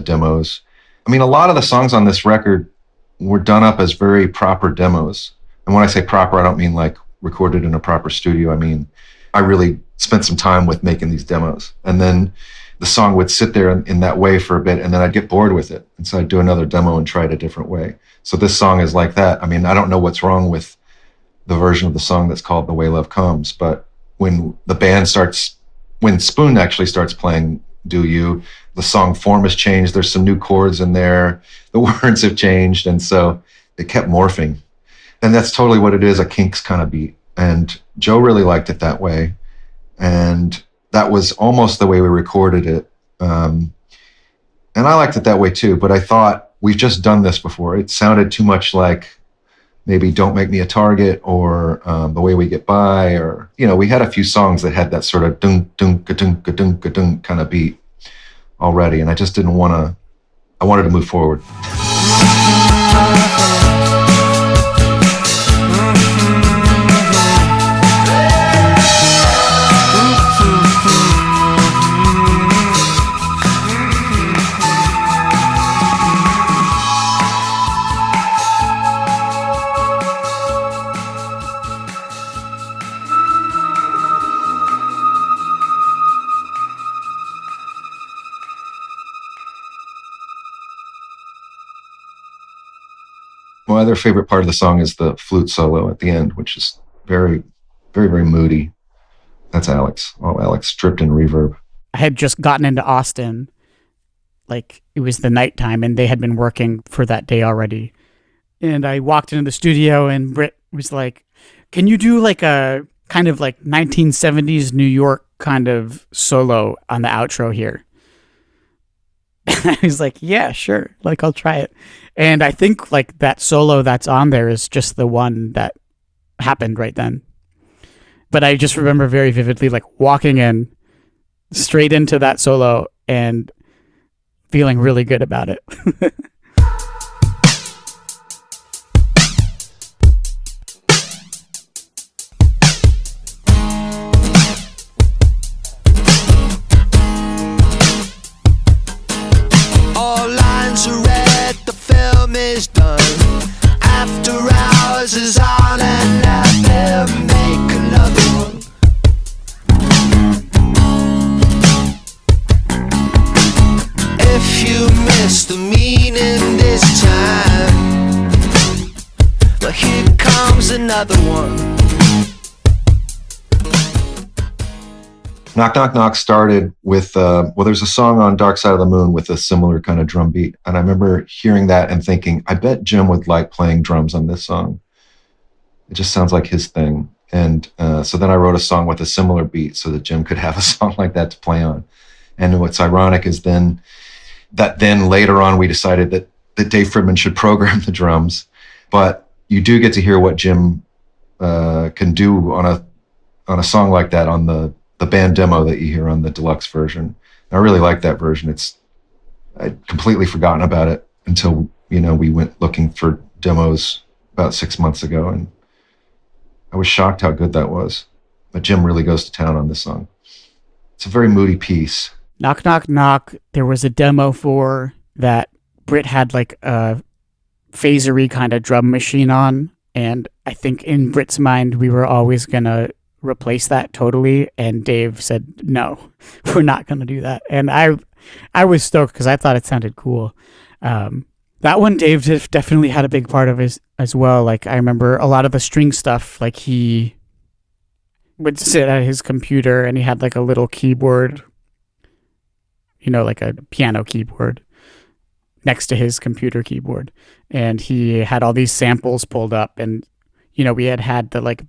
demos. I mean, a lot of the songs on this record were done up as very proper demos. And when I say proper, I don't mean like recorded in a proper studio. I mean, I really spent some time with making these demos. And then the song would sit there in that way for a bit, and then I'd get bored with it. And so I'd do another demo and try it a different way. So this song is like that. I mean, I don't know what's wrong with the version of the song that's called The Way Love Comes, but when Spoon actually starts playing Do You, the song form has changed. There's some new chords in there. The words have changed. And so it kept morphing. And that's totally what it is, a Kinks kind of beat. And Joe really liked it that way. And that was almost the way we recorded it. And I liked it that way too, but I thought, we've just done this before. It sounded too much like maybe Don't Make Me a Target or The Way We Get By, or, we had a few songs that had that sort of dunk, dunk, dunk, dunk, dunk kind of beat already. And I just didn't want to, I wanted to move forward. My other favorite part of the song is the flute solo at the end, which is very, very, very moody. That's Alex. All Alex, stripped in reverb. I had just gotten into Austin. Like, it was the nighttime, and they had been working for that day already. And I walked into the studio, and Britt was like, can you do like a kind of like 1970s New York kind of solo on the outro here? I was like, yeah, sure. Like, I'll try it. And I think like that solo that's on there is just the one that happened right then. But I just remember very vividly like walking in straight into that solo and feeling really good about it. Is done. After hours is on and out there, make another one. If you miss the meaning this time, well, here comes another one. Knock Knock Knock started with, there's a song on Dark Side of the Moon with a similar kind of drum beat. And I remember hearing that and thinking, I bet Jim would like playing drums on this song. It just sounds like his thing. And so then I wrote a song with a similar beat so that Jim could have a song like that to play on. And what's ironic is then later on we decided that Dave Fridmann should program the drums. But you do get to hear what Jim can do on a song like that on the band demo that you hear on the deluxe version. I really like that version. I'd completely forgotten about it until, we went looking for demos about 6 months ago, and I was shocked how good that was. But Jim really goes to town on this song. It's a very moody piece. Knock Knock Knock, there was a demo for that Britt had like a phasery kind of drum machine on, and I think in Britt's mind we were always gonna replace that totally, and Dave said no, we're not going to do that. And I was stoked because I thought it sounded cool. That one Dave definitely had a big part of as well. Like, I remember a lot of the string stuff, like he would sit at his computer and he had like a little keyboard, like a piano keyboard next to his computer keyboard, and he had all these samples pulled up, and we had the like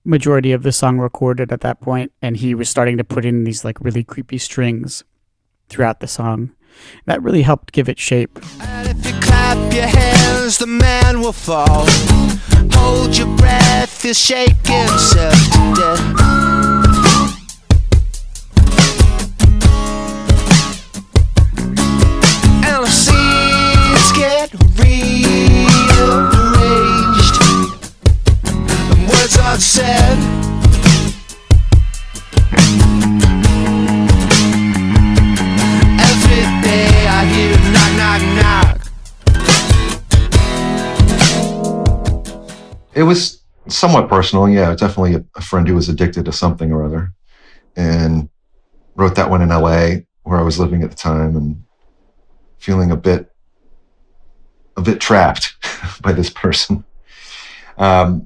majority of the song recorded at that point, and he was starting to put in these like really creepy strings throughout the song. That really helped give it shape. And if you clap your hands, the man will fall. Hold your breath, he'll shake himself to death. And the scenes get rearranged. somewhat personal. Yeah, definitely a friend who was addicted to something or other, and wrote that one in LA where I was living at the time and feeling a bit trapped by this person. But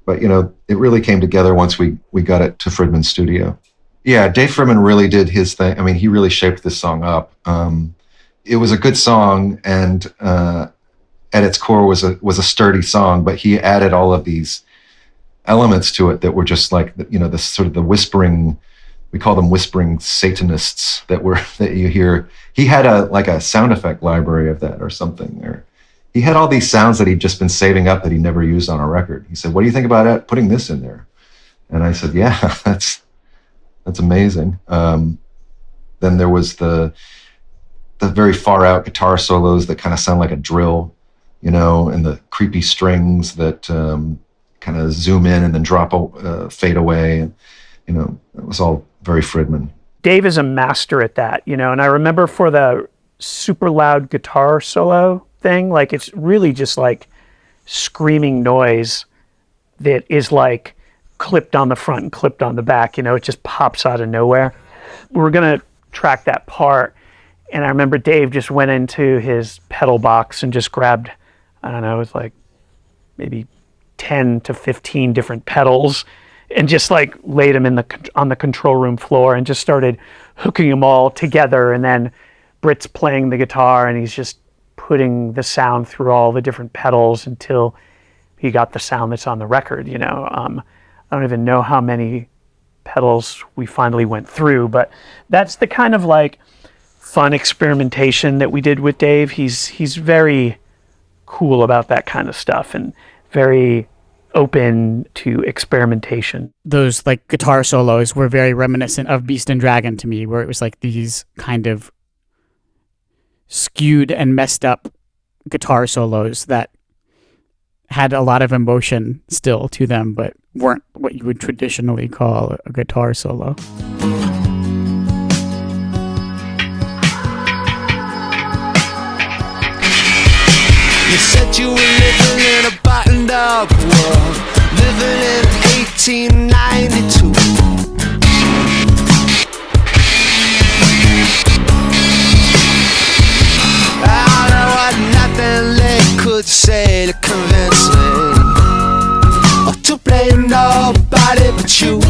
it really came together once we got it to Fridmann's studio. Yeah, Dave Fridmann really did his thing. I mean, he really shaped this song up. It was a good song, and at its core was a sturdy song, but he added all of these elements to it that were just like, the sort of the whispering, we call them whispering Satanists that you hear. He had a sound effect library of that or something, or he had all these sounds that he'd just been saving up that he never used on a record. He said, "What do you think about putting this in there?" And I said, "Yeah, that's amazing." Then there was the very far out guitar solos that kind of sound like a drill, and the creepy strings that kind of zoom in and then fade away. And, it was all very Fridmann. Dave is a master at that, and I remember for the super loud guitar solo thing, like it's really just like screaming noise that is like clipped on the front and clipped on the back, it just pops out of nowhere. We were going to track that part, and I remember Dave just went into his pedal box and just grabbed, I don't know, it was like maybe 10 to 15 different pedals and just like laid them on the control room floor and just started hooking them all together. And then Britt's playing the guitar and he's just putting the sound through all the different pedals until he got the sound that's on the record. I don't even know how many pedals we finally went through, but that's the kind of like fun experimentation that we did with Dave. He's very cool about that kind of stuff and very open to experimentation. Those like guitar solos were very reminiscent of Beast and Dragon to me, where it was like these kind of skewed and messed up guitar solos that had a lot of emotion still to them, but weren't what you would traditionally call a guitar solo. You said you were living in a buttoned up world, living in 1892. I don't want nothing they could say to convince me, or to blame nobody but you.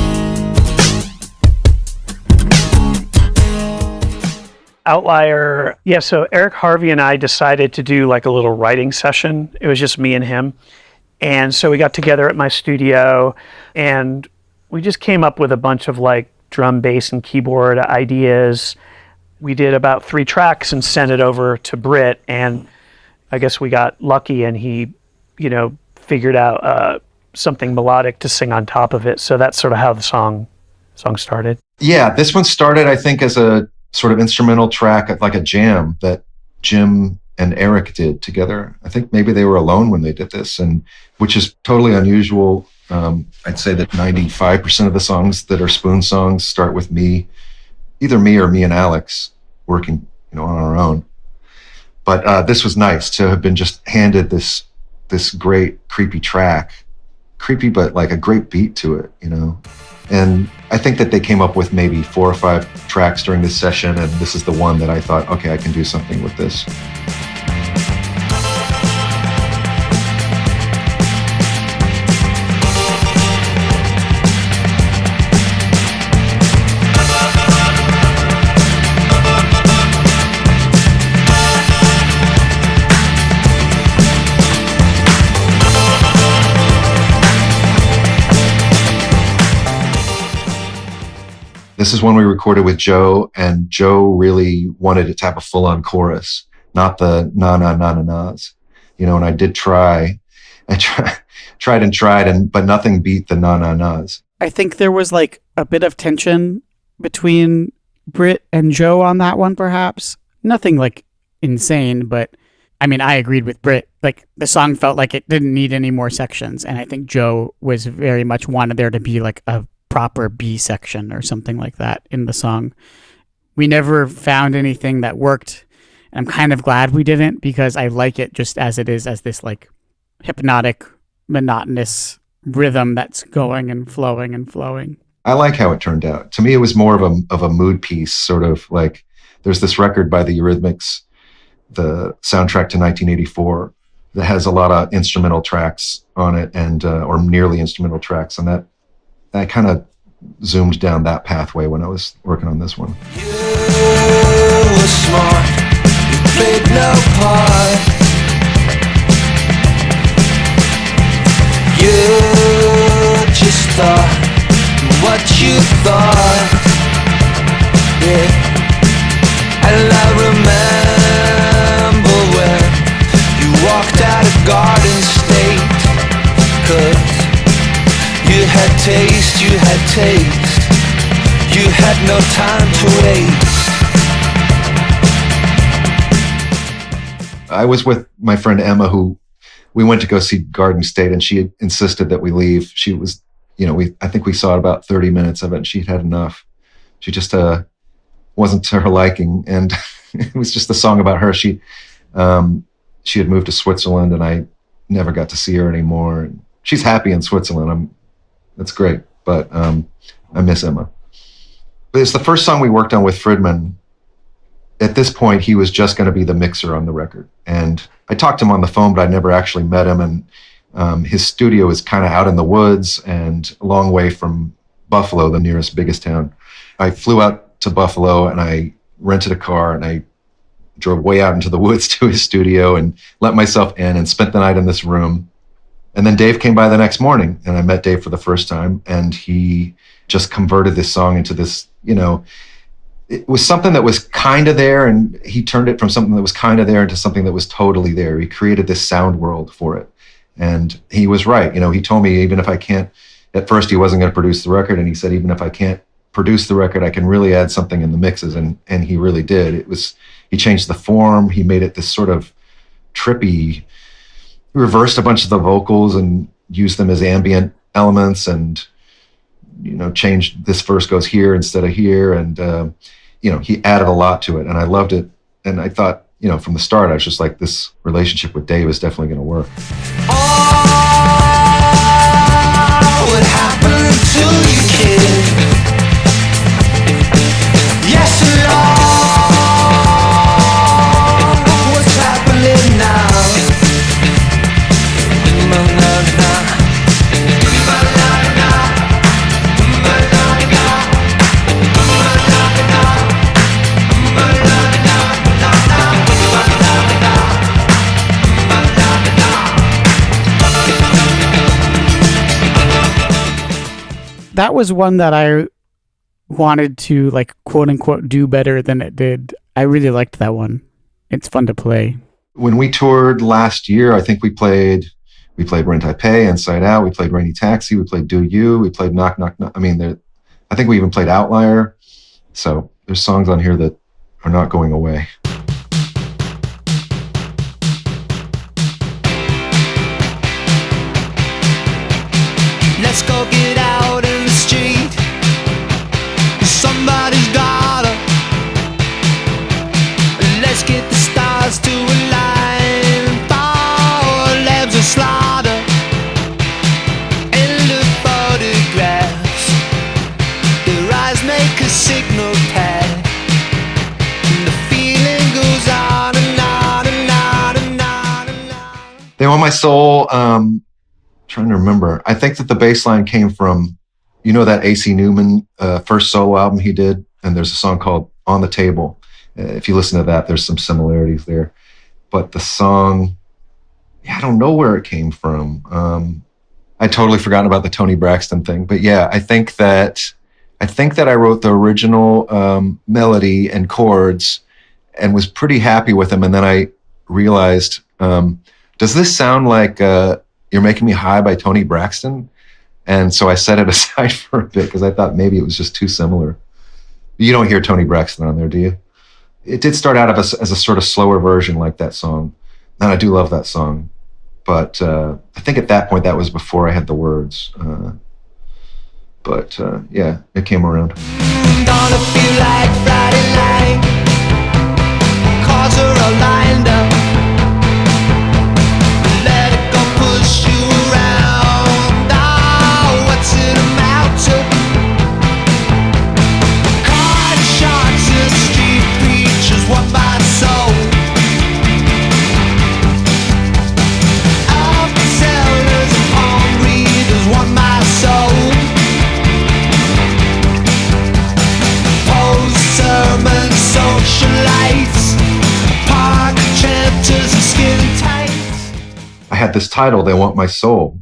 Outlier. Yeah, so Eric Harvey and I decided to do like a little writing session. It was just me and him. And so we got together at my studio and we just came up with a bunch of like drum, bass, and keyboard ideas. We did about 3 tracks and sent it over to Britt, and I guess we got lucky and he, figured out something melodic to sing on top of it. So that's sort of how the song started. Yeah, this one started, I think, as a sort of instrumental track, like a jam that Jim and Eric did together. I think maybe they were alone when they did this, and which is totally unusual. I'd say that 95% of the songs that are Spoon songs start with either me or me and Alex working, on our own. But this was nice to have been just handed this great creepy track, creepy but like a great beat to it, And I think that they came up with maybe 4 or 5 tracks during this session, and this is the one that I thought, okay, I can do something with this. This is one we recorded with Joe, and Joe really wanted it to have a full-on chorus, not the na-na-na-na-nas. And I did try. I tried, but nothing beat the na-na-nas. I think there was like a bit of tension between Britt and Joe on that one, perhaps. Nothing like insane, but I mean, I agreed with Britt. Like the song felt like it didn't need any more sections, and I think Joe was very much wanted there to be like a proper B section or something like that in the song. We never found anything that worked, and I'm kind of glad we didn't, because I like it just as it is, as this like hypnotic, monotonous rhythm that's going and flowing and flowing. I like how it turned out. To me, it was more of a mood piece, sort of like there's this record by the Eurythmics, the soundtrack to 1984, that has a lot of instrumental tracks on it, and or nearly instrumental tracks, and that kind of zoomed down that pathway when I was working on this one. You were smart, you played no part. You just thought what you thought, yeah. And I remember when you walked out of Garden State, 'cause you had taste, you had taste, you had no time to waste. I was with my friend Emma, who we went to go see Garden State, and she insisted that we leave. She was, I think we saw about 30 minutes of it, and she'd had enough. She just wasn't to her liking, and it was just a song about her. She had moved to Switzerland, and I never got to see her anymore. She's happy in Switzerland. That's great, but I miss Emma. But it's the first song we worked on with Fridmann. At this point, he was just going to be the mixer on the record. And I talked to him on the phone, but I never actually met him. And his studio is kind of out in the woods and a long way from Buffalo, the nearest biggest town. I flew out to Buffalo and I rented a car and I drove way out into the woods to his studio and let myself in and spent the night in this room. And then Dave came by the next morning and I met Dave for the first time, and he just converted this song into this, it was something that was kind of there, and he turned it from something that was kind of there into something that was totally there. He created this sound world for it. And he was right. He told me, even if I can't, at first he wasn't going to produce the record. And he said, even if I can't produce the record, I can really add something in the mixes. And he really did. He changed the form. He made it this sort of trippy. He reversed a bunch of the vocals and used them as ambient elements, and, changed this verse goes here instead of here. And, he added a lot to it, and I loved it. And I thought, from the start, I was just like, this relationship with Dave is definitely going to work. Oh, what happened to you, kid? Yes, Lord, what's happening now? That was one that I wanted to, like, quote unquote, do better than it did. I really liked that one. It's fun to play. When we toured last year, I think we played Rent I Pay, Inside Out, we played Rainy Taxi, we played Do You, we played Knock Knock Knock. I mean, I think we even played Outlier. So there's songs on here that are not going away. Let's go get out in the street. Somebody's gotta. Let's get the stars to align. Power labs of slaughter. In the photographs, their eyes make a signal tag. And the feeling goes on and on and on and on and on. They Want My Soul. Trying to remember. I think that the bass line came from, that AC Newman first solo album he did, and there's a song called On the Table. If you listen to that, there's some similarities there. But the song, I don't know where it came from. I'd totally forgotten about the Tony Braxton thing. But yeah, I think that I wrote the original melody and chords and was pretty happy with them. And then I realized, does this sound like You're Making Me High by Tony Braxton? And so I set it aside for a bit because I thought maybe it was just too similar. You don't hear Tony Braxton on there, do you? It did start out as a sort of slower version like that song. And I do love that song. But I think at that point, that was before I had the words. But yeah, it came around. Gonna feel like Friday night. Cars are all lined up. Let it go push you around. I had this title, They Want My Soul.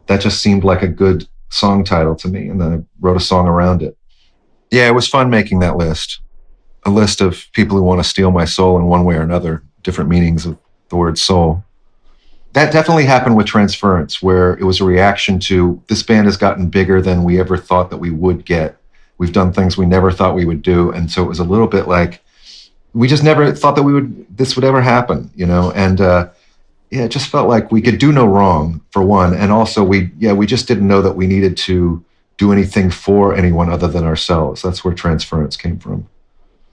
That just seemed like a good song title to me. And then I wrote a song around it. Yeah, it was fun making that list. A list of people who want to steal my soul in one way or another, different meanings of the word soul. That definitely happened with Transference, where it was a reaction to this band has gotten bigger than we ever thought that we would get. We've done things we never thought we would do. And so it was a little bit like, we just never thought that this would ever happen, you know? And it just felt like we could do no wrong, for one. And also we just didn't know that we needed to do anything for anyone other than ourselves. That's where Transference came from.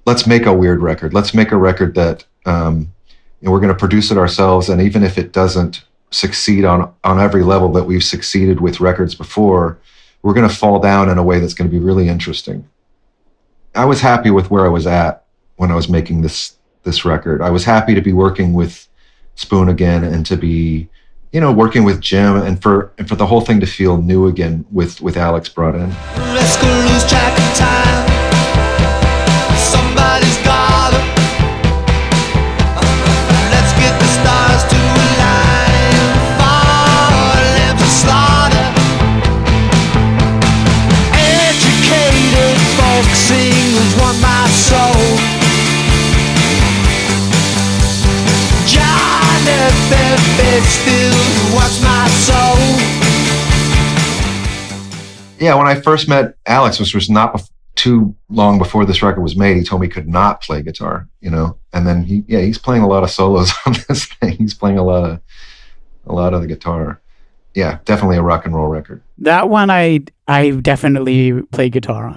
Let's make a weird record. Let's make a record that we're going to produce it ourselves. And even if it doesn't succeed on every level that we've succeeded with records before, we're going to fall down in a way that's going to be really interesting. I was happy with where I was at when I was making this record. I was happy to be working with Spoon again and to be, working with Jim and for the whole thing to feel new again with Alex brought in. Let's go lose track of time. Somebody's got it. Let's get the stars to align. Fall lambs of slaughter. Educated folk singers want my soul. John F. still wants my soul. Yeah, when I first met Alex, which was not too long before this record was made, he told me he could not play guitar, and then he's playing a lot of solos on this thing. He's playing a lot of the guitar. Yeah, definitely a rock and roll record. That one I definitely play guitar on.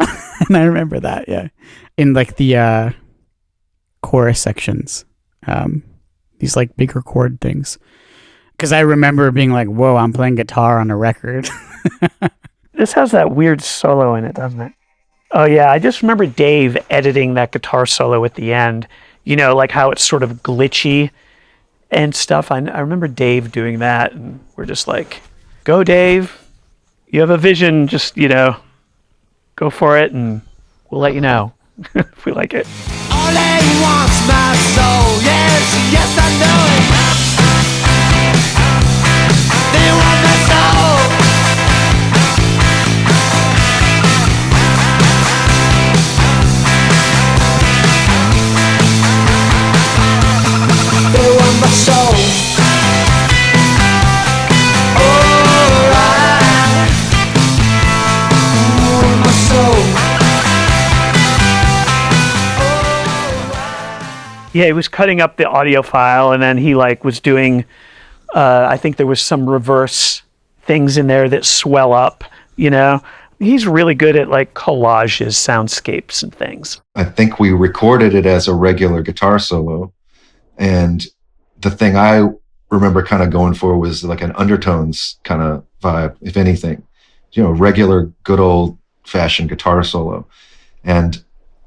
And I remember that, yeah. In like the chorus sections. These like bigger chord things. Because I remember being like, whoa, I'm playing guitar on a record. This has that weird solo in it, doesn't it? Oh, yeah. I just remember Dave editing that guitar solo at the end. Like how it's sort of glitchy and stuff. I remember Dave doing that, and we're just like, go, Dave. You have a vision. Just, go for it, and we'll let you know if we like it. All they want's my soul. Yes, I know it. They want my soul. They want my soul. Alright. They want my soul. Yeah, he was cutting up the audio file, and then he was doing, I think there was some reverse things in there that swell up, He's really good at collages, soundscapes, and things. I think we recorded it as a regular guitar solo. And the thing I remember kind of going for was like an undertones kind of vibe, if anything, regular good old fashioned guitar solo. And,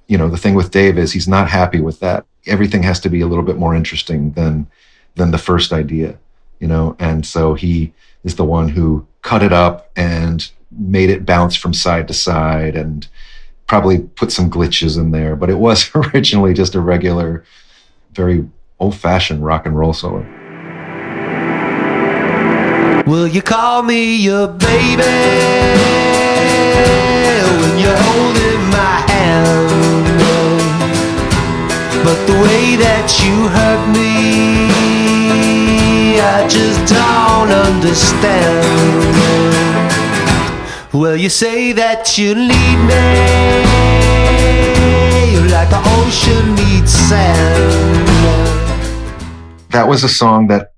the thing with Dave is he's not happy with that. Everything has to be a little bit more interesting than the first idea, and so he is the one who cut it up and made it bounce from side to side and probably put some glitches in there, but it was originally just a regular, very old-fashioned rock and roll solo. Will you call me your baby when you're holding my hand? But the way that you hurt me, I just don't understand. Well, you say that you need me like the ocean needs sand. That was a song that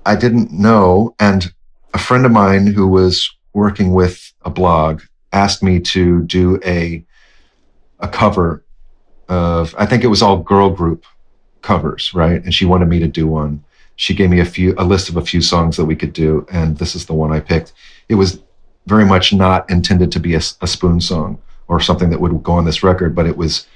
I didn't know, and a friend of mine who was working with a blog asked me to do a cover of, I think it was all girl group covers, right? And she wanted me to do one. She gave me a list of a few songs that we could do, and this is the one I picked. It was very much not intended to be a Spoon song or something that would go on this record, but it was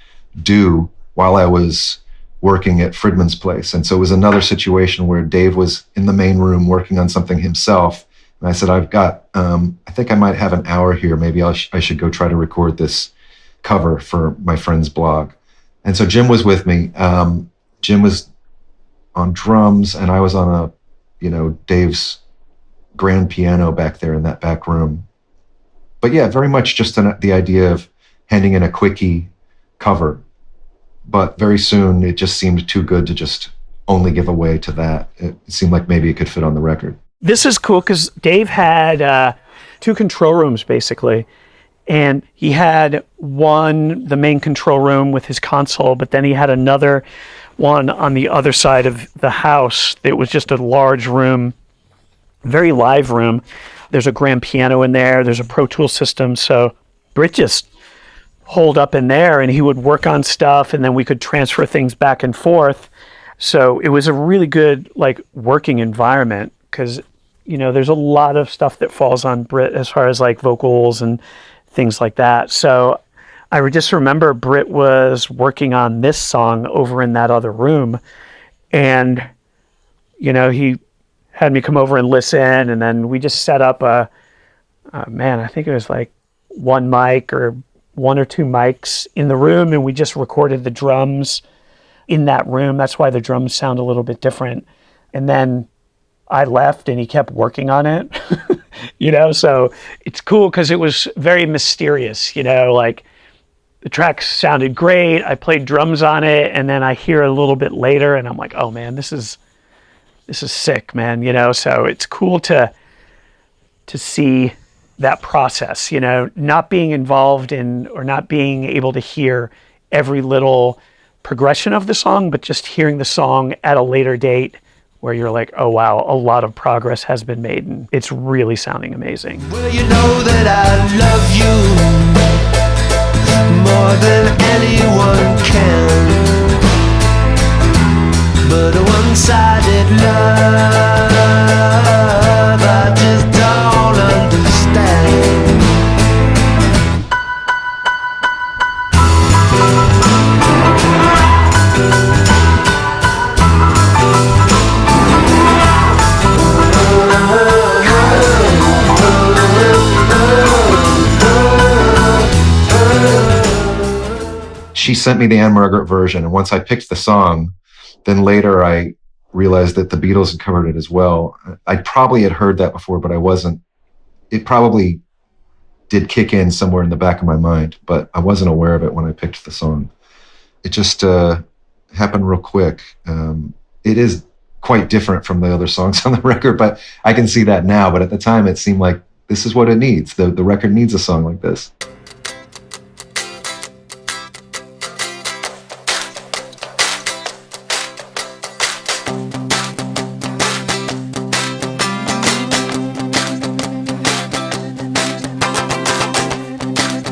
due while I was working at Fridmann's place. And so it was another situation where Dave was in the main room working on something himself. And I said, I've got, I think I might have an hour here. Maybe I should go try to record this cover for my friend's blog. And so Jim was with me. Jim was on drums and I was on Dave's grand piano back there in that back room. But yeah, very much just the idea of handing in a quickie cover. But very soon it just seemed too good to just only give away to that. It seemed like maybe it could fit on the record. This is cool because Dave had 2 control rooms basically. And he had one, the main control room with his console, but then he had another one on the other side of the house. It was just a large room, very live room. There's a grand piano in there. There's a Pro Tool system. So Britt just holed up in there and he would work on stuff and then we could transfer things back and forth. So it was a really good working environment because, there's a lot of stuff that falls on Britt as far as vocals and things like that. So I would just remember Britt was working on this song over in that other room. And, he had me come over and listen. And then we just set up I think it was one mic or 1 or 2 mics in the room. And we just recorded the drums in that room. That's why the drums sound a little bit different. And then I left and he kept working on it, so it's cool because it was very mysterious, the track sounded great. I played drums on it and then I hear a little bit later and I'm like, oh man, this is sick, man, so it's cool to see that process, not being involved in or not being able to hear every little progression of the song, but just hearing the song at a later date where you're like, oh wow, a lot of progress has been made and it's really sounding amazing. Well, you know that I love you more than anyone can, but a one-sided love I just don't understand. She sent me the Anne Margaret version, and once I picked the song, then later I realized that the Beatles had covered it as well. I probably had heard that before, but I wasn't. It probably did kick in somewhere in the back of my mind, but I wasn't aware of it when I picked the song. It just happened real quick. It is quite different from the other songs on the record, but I can see that now. But at the time, it seemed like this is what it needs. The record needs a song like this.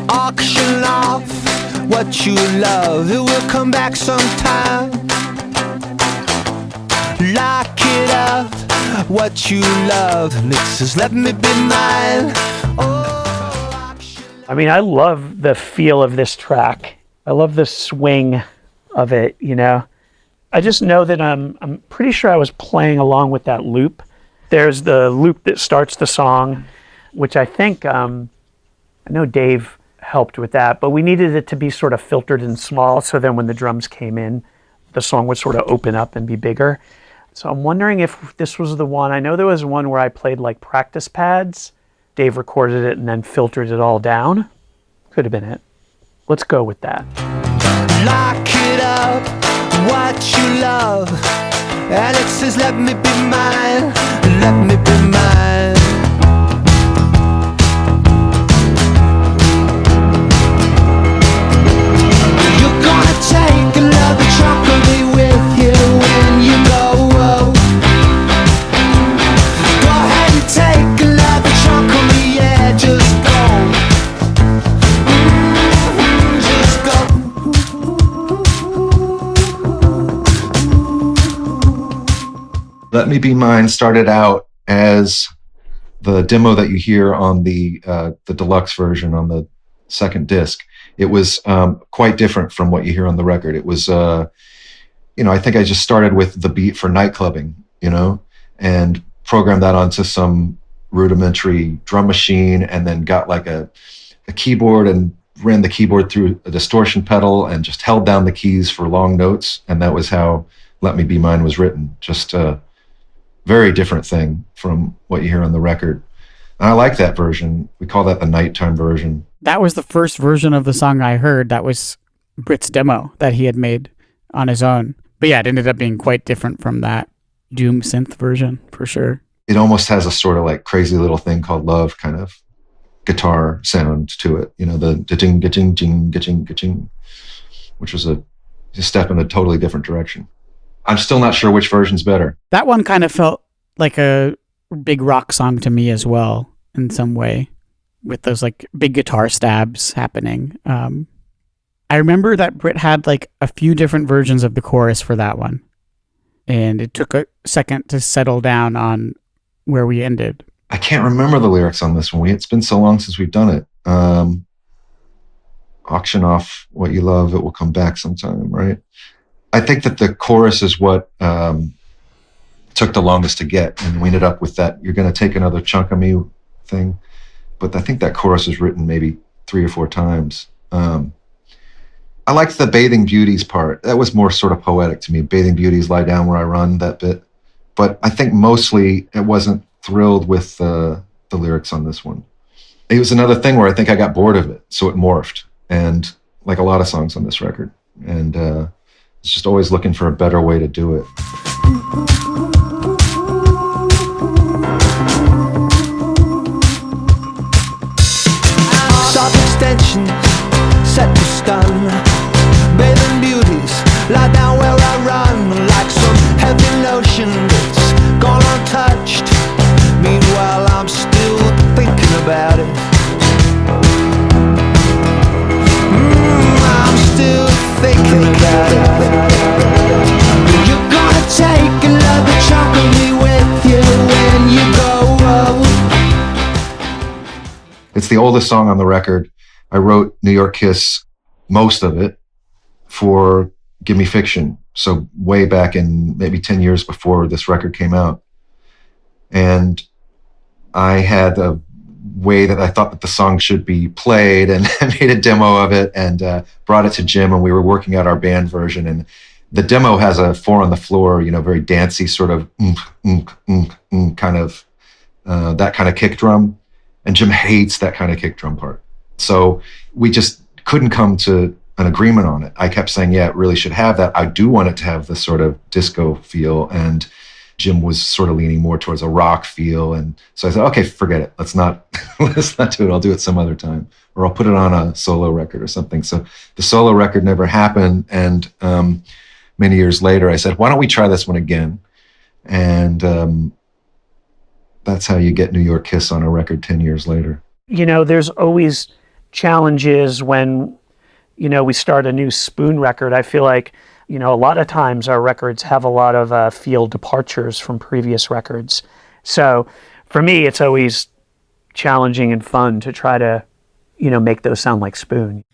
Auction off what you love, it will come back sometime. Lock it up, what you love, and it says let me be mine. I mean, I love the feel of this track. I love the swing of it, I just know that I'm pretty sure I was playing along with that loop. There's the loop that starts the song, which I think, I know Dave helped with that, but we needed it to be sort of filtered and small, so then when the drums came in, the song would sort of open up and be bigger. So I'm wondering if this was the one. I know there was one where I played practice pads. Dave recorded it and then filtered it all down. Could have been it. Let's go with that. Lock it up, what you love, and it says let me be mine, let me be mine. You're gonna take another chocolate with you when you go. Go ahead and take another chocolate, yeah, just go. Just go. Let Me Be Mine started out as the demo that you hear on the deluxe version on the second disc. It was quite different from what you hear on the record. It was, I think I just started with the beat for nightclubbing, and programmed that onto some rudimentary drum machine, and then got a keyboard and ran the keyboard through a distortion pedal and just held down the keys for long notes. And that was how Let Me Be Mine was written. Just very different thing from what you hear on the record. And I like that version. We call that the nighttime version. That was the first version of the song I heard. That was Britt's demo that he had made on his own. But yeah, it ended up being quite different from that doom synth version for sure. It almost has a sort of like crazy little thing called love kind of guitar sound to it. You know, the ding, ding, ding, ding, ding, which was a step in a totally different direction. I'm still not sure which version's better. That one kind of felt like a big rock song to me as well in some way, with those like big guitar stabs happening. I remember that Britt had like a few different versions of the chorus for that one, and it took a second to settle down on where we ended. I can't remember the lyrics on this one. It's been so long since we've done it. Auction off what you love, it will come back sometime, right? I think that the chorus is what took the longest to get, and we ended up with that "you're going to take another chunk of me" thing. But I think that chorus was written maybe 3 or 4 times. I liked the Bathing Beauties part. That was more sort of poetic to me. Bathing Beauties, lie down where I run, that bit. But I think mostly it wasn't thrilled with the lyrics on this one. It was another thing where I think I got bored of it, so it morphed. And like a lot of songs on this record. And it's just always looking for a better way to do it. Soft extensions set to stun. Bathing beauties lie down where I run, like some heavy lotion that's gone untouched. Meanwhile I'm still thinking about it. I'm still thinking about it. You're gonna take another chunk of me with you when you go. It's the oldest song on the record. I wrote New York Kiss, most of it, for Give Me Fiction. So way back in maybe 10 years before this record came out. And I had a way that I thought that the song should be played, and made a demo of it and brought it to Jim, and we were working out our band version. And the demo has a 4 on the floor, you know, very dancey sort of kind of that kind of kick drum. And Jim hates that kind of kick drum part. So we just couldn't come to an agreement on it. I kept saying, yeah, it really should have that. I do want it to have this sort of disco feel. And Jim was sort of leaning more towards a rock feel. And so I said, okay, forget it. Let's not do it. I'll do it some other time, or I'll put it on a solo record or something. So the solo record never happened. And many years later, I said, why don't we try this one again? And that's how you get New York Kiss on a record 10 years later. You know, there's always challenges when, you know, we start a new Spoon record. I feel like, you know, a lot of times our records have a lot of field departures from previous records. So for me, it's always challenging and fun to try to, you know, make those sound like Spoon.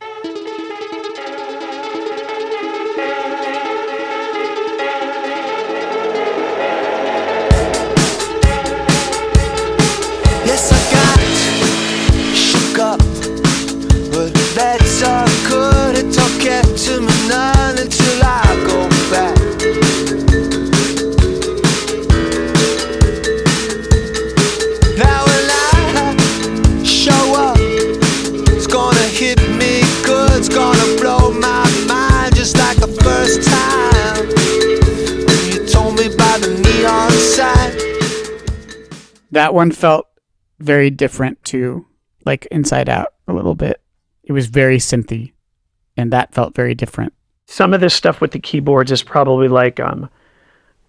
Yes, I got shook up, but that's all good. It all kept to me none until I go back. Now when I show up, it's gonna hit me good. It's gonna blow my mind just like the first time when you told me about the neon sign. That one felt very different too, like Inside Out a little bit. It was very synthy, and that felt very different. Some of this stuff with the keyboards is probably like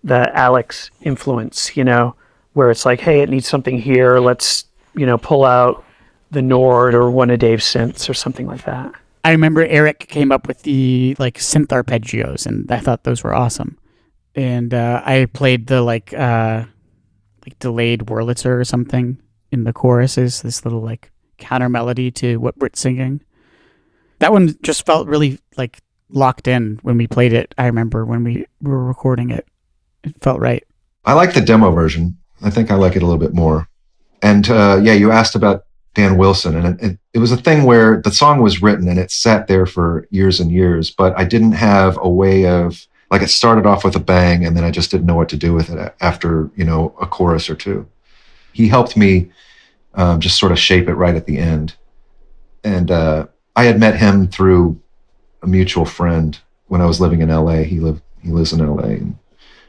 the Alex influence, you know, where it's like, hey, it needs something here. Let's, you know, pull out the Nord or one of Dave's synths or something like that. I remember Eric came up with the like synth arpeggios, and I thought those were awesome. And I played the like delayed Wurlitzer or something in the choruses, this little like counter melody to what Britt's singing. That one just felt really like locked in when we played it. I remember when we were recording it. It felt right. I like the demo version. I think I like it a little bit more. And yeah, you asked about Dan Wilson, and it was a thing where the song was written and it sat there for years and years, but I didn't have a way of Like it started off with a bang, and then I just didn't know what to do with it after, a chorus or two. He helped me just sort of shape it right at the end. And I had met him through a mutual friend when I was living in LA. He lives in LA, and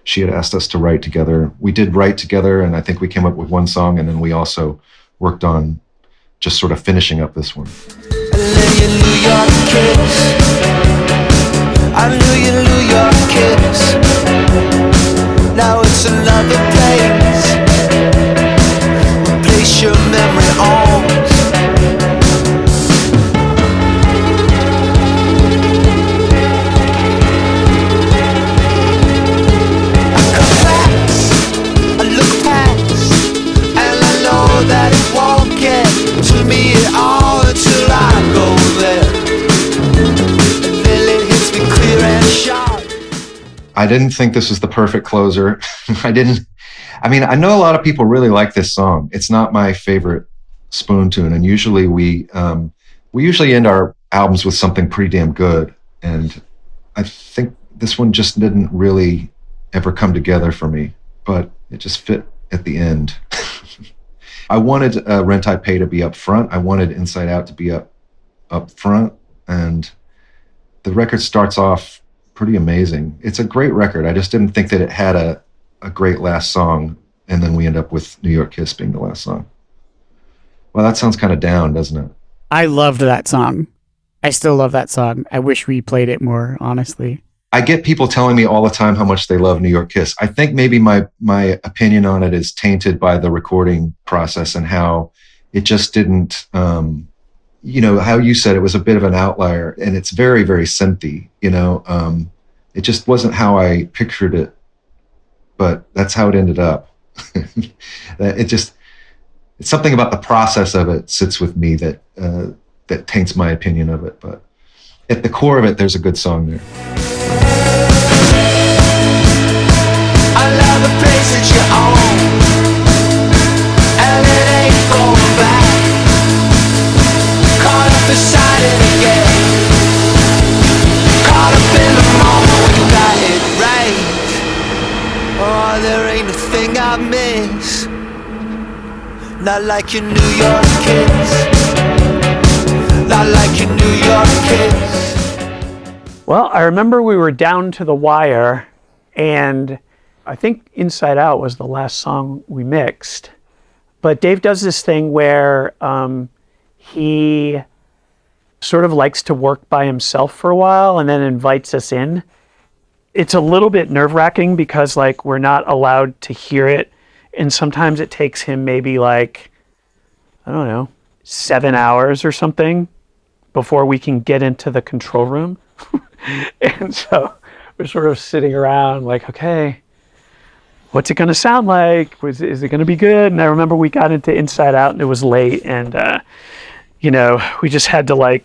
she had asked us to write together. We did write together, and I think we came up with one song, and then we also worked on just sort of finishing up this one. I knew you New York kiss. Now it's another place, a place your memory owns. I come past, I look past, and I know that it won't get to me at all until I go there. I didn't think this was the perfect closer. I know a lot of people really like this song. It's not my favorite Spoon tune. And usually we usually end our albums with something pretty damn good. And I think this one just didn't really ever come together for me, but it just fit at the end. I wanted Rent I Pay to be up front. I wanted Inside Out to be up front. And the record starts off pretty amazing. It's a great record. I just didn't think that it had a great last song, and then we end up with New York Kiss being the last song. Well, that sounds kind of down, doesn't it? I loved that song. I still love that song. I wish we played it more, honestly. I get people telling me all the time how much they love New York Kiss. I think maybe my opinion on it is tainted by the recording process and how it just didn't, how you said it was a bit of an outlier, and it's very, very synthy, it just wasn't how I pictured it, but that's how it ended up. It's something about the process of it sits with me that taints my opinion of it. But at the core of it, there's a good song there. I love a place that you own, and it ain't going back. Caught up beside it again, caught up in the moment when you got it right. Oh, there ain't a thing I miss, not like your New York kiss, not like your New York kiss. Well, I remember we were down to the wire, and I think Inside Out was the last song we mixed. But Dave does this thing where he sort of likes to work by himself for a while and then invites us in. It's a little bit nerve-wracking because we're not allowed to hear it. And sometimes it takes him maybe 7 hours or something before we can get into the control room. And so we're sort of sitting around okay, what's it going to sound like? Is it going to be good? And I remember we got into Inside Out and it was late, and we just had to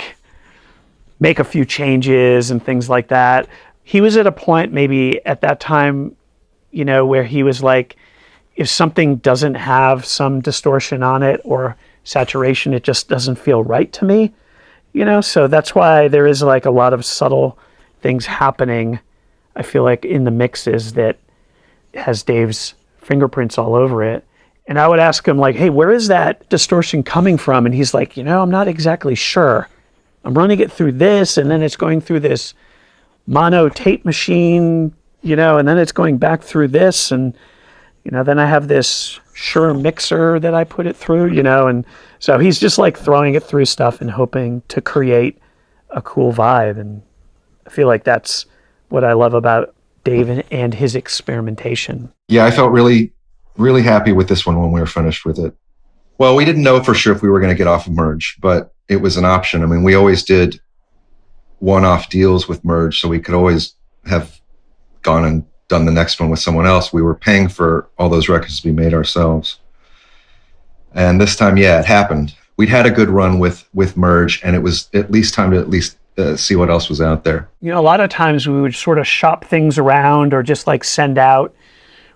make a few changes and things like that. He was at a point maybe at that time, where he was if something doesn't have some distortion on it or saturation, it just doesn't feel right to me, so that's why there is a lot of subtle things happening, I feel in the mixes that has Dave's fingerprints all over it. And I would ask him hey, where is that distortion coming from? And he's I'm not exactly sure. I'm running it through this, and then it's going through this mono tape machine, and then it's going back through this, and then I have this Shure mixer that I put it through, and so he's just throwing it through stuff and hoping to create a cool vibe. And I feel that's what I love about Dave and his experimentation. Yeah, I felt really, really happy with this one when we were finished with it. Well, we didn't know for sure if we were going to get off of Merge, but it was an option. I mean, we always did one-off deals with Merge, so we could always have gone and done the next one with someone else. We were paying for all those records to be made ourselves. And this time, yeah, it happened. We'd had a good run with Merge, and it was at least time to see what else was out there. A lot of times we would sort of shop things around or just send out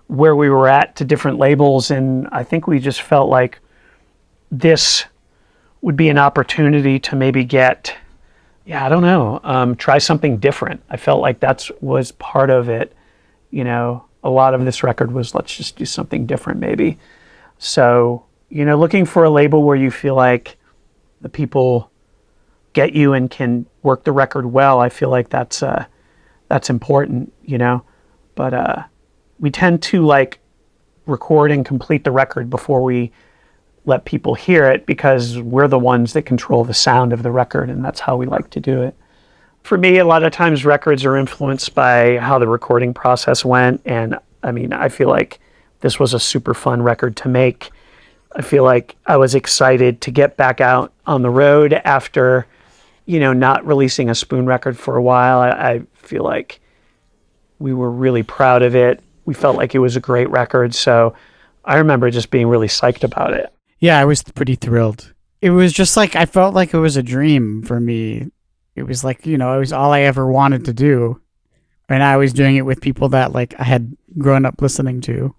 where we were at to different labels. And I think we just felt this would be an opportunity to maybe get Yeah, I don't know. Try something different. I felt like was part of it. You know, a lot of this record was let's just do something different, maybe. So, you know, looking for a label where you feel like the people get you and can work the record well. I feel like that's important, you know. But we tend to like record and complete the record before we let people hear it because we're the ones that control the sound of the record, and that's how we like to do it. For me, a lot of times records are influenced by how the recording process went, and I mean, I feel like this was a super fun record to make. I feel like I was excited to get back out on the road after, you know, not releasing a Spoon record for a while. I feel like we were really proud of it. We felt like it was a great record, so I remember just being really psyched about it. Yeah, I was pretty thrilled. It was just like, I felt like it was a dream for me. It was like, you know, it was all I ever wanted to do. And I was doing it with people that like I had grown up listening to.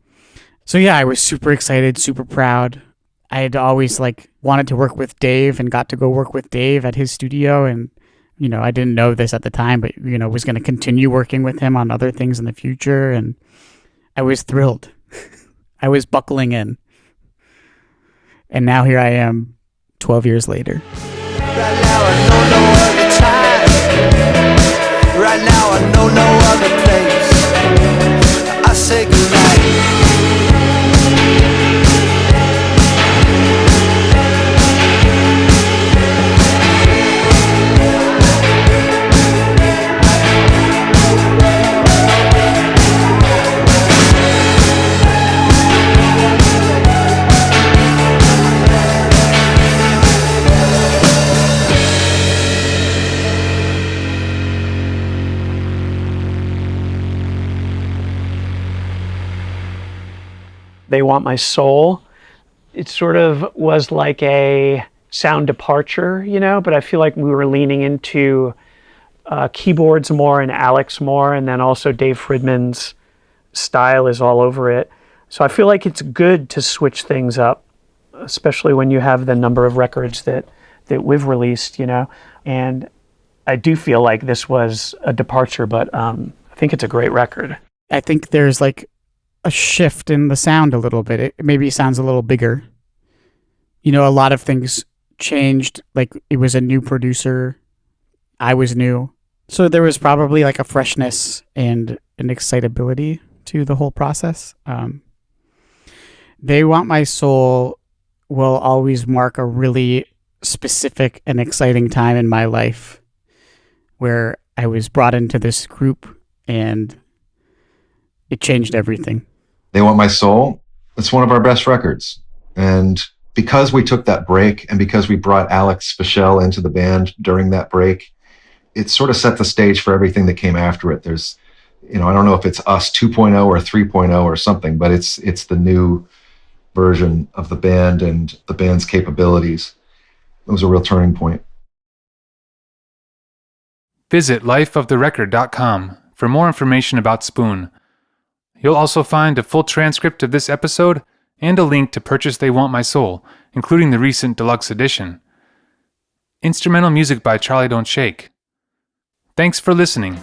So yeah, I was super excited, super proud. I had always like wanted to work with Dave and got to go work with Dave at his studio. And, you know, I didn't know this at the time, but, you know, was going to continue working with him on other things in the future. And I was thrilled. I was buckling in. And now here I am 12 years later. Right now I know no other time. Right now I know no other place. I say goodnight. They Want My Soul. It sort of was like a sound departure, you know, but I feel like we were leaning into keyboards more and Alex more, and then also Dave Fridmann's style is all over it. So I feel like it's good to switch things up, especially when you have the number of records that we've released, you know. And I do feel like this was a departure, but I think it's a great record. I think there's like a shift in the sound a little bit. It maybe sounds a little bigger. You know, a lot of things changed. Like it was a new producer. I was new. So there was probably like a freshness and an excitability to the whole process. They Want My Soul will always mark a really specific and exciting time in my life where I was brought into this group and it changed everything. They Want My Soul. It's one of our best records. And because we took that break and because we brought Alex Fischel into the band during that break, it sort of set the stage for everything that came after it. There's, you know, I don't know if it's Us 2.0 or 3.0 or something, but it's the new version of the band and the band's capabilities. It was a real turning point. Visit lifeoftherecord.com for more information about Spoon. You'll also find a full transcript of this episode and a link to purchase They Want My Soul, including the recent deluxe edition. Instrumental music by Charlie Don't Shake. Thanks for listening.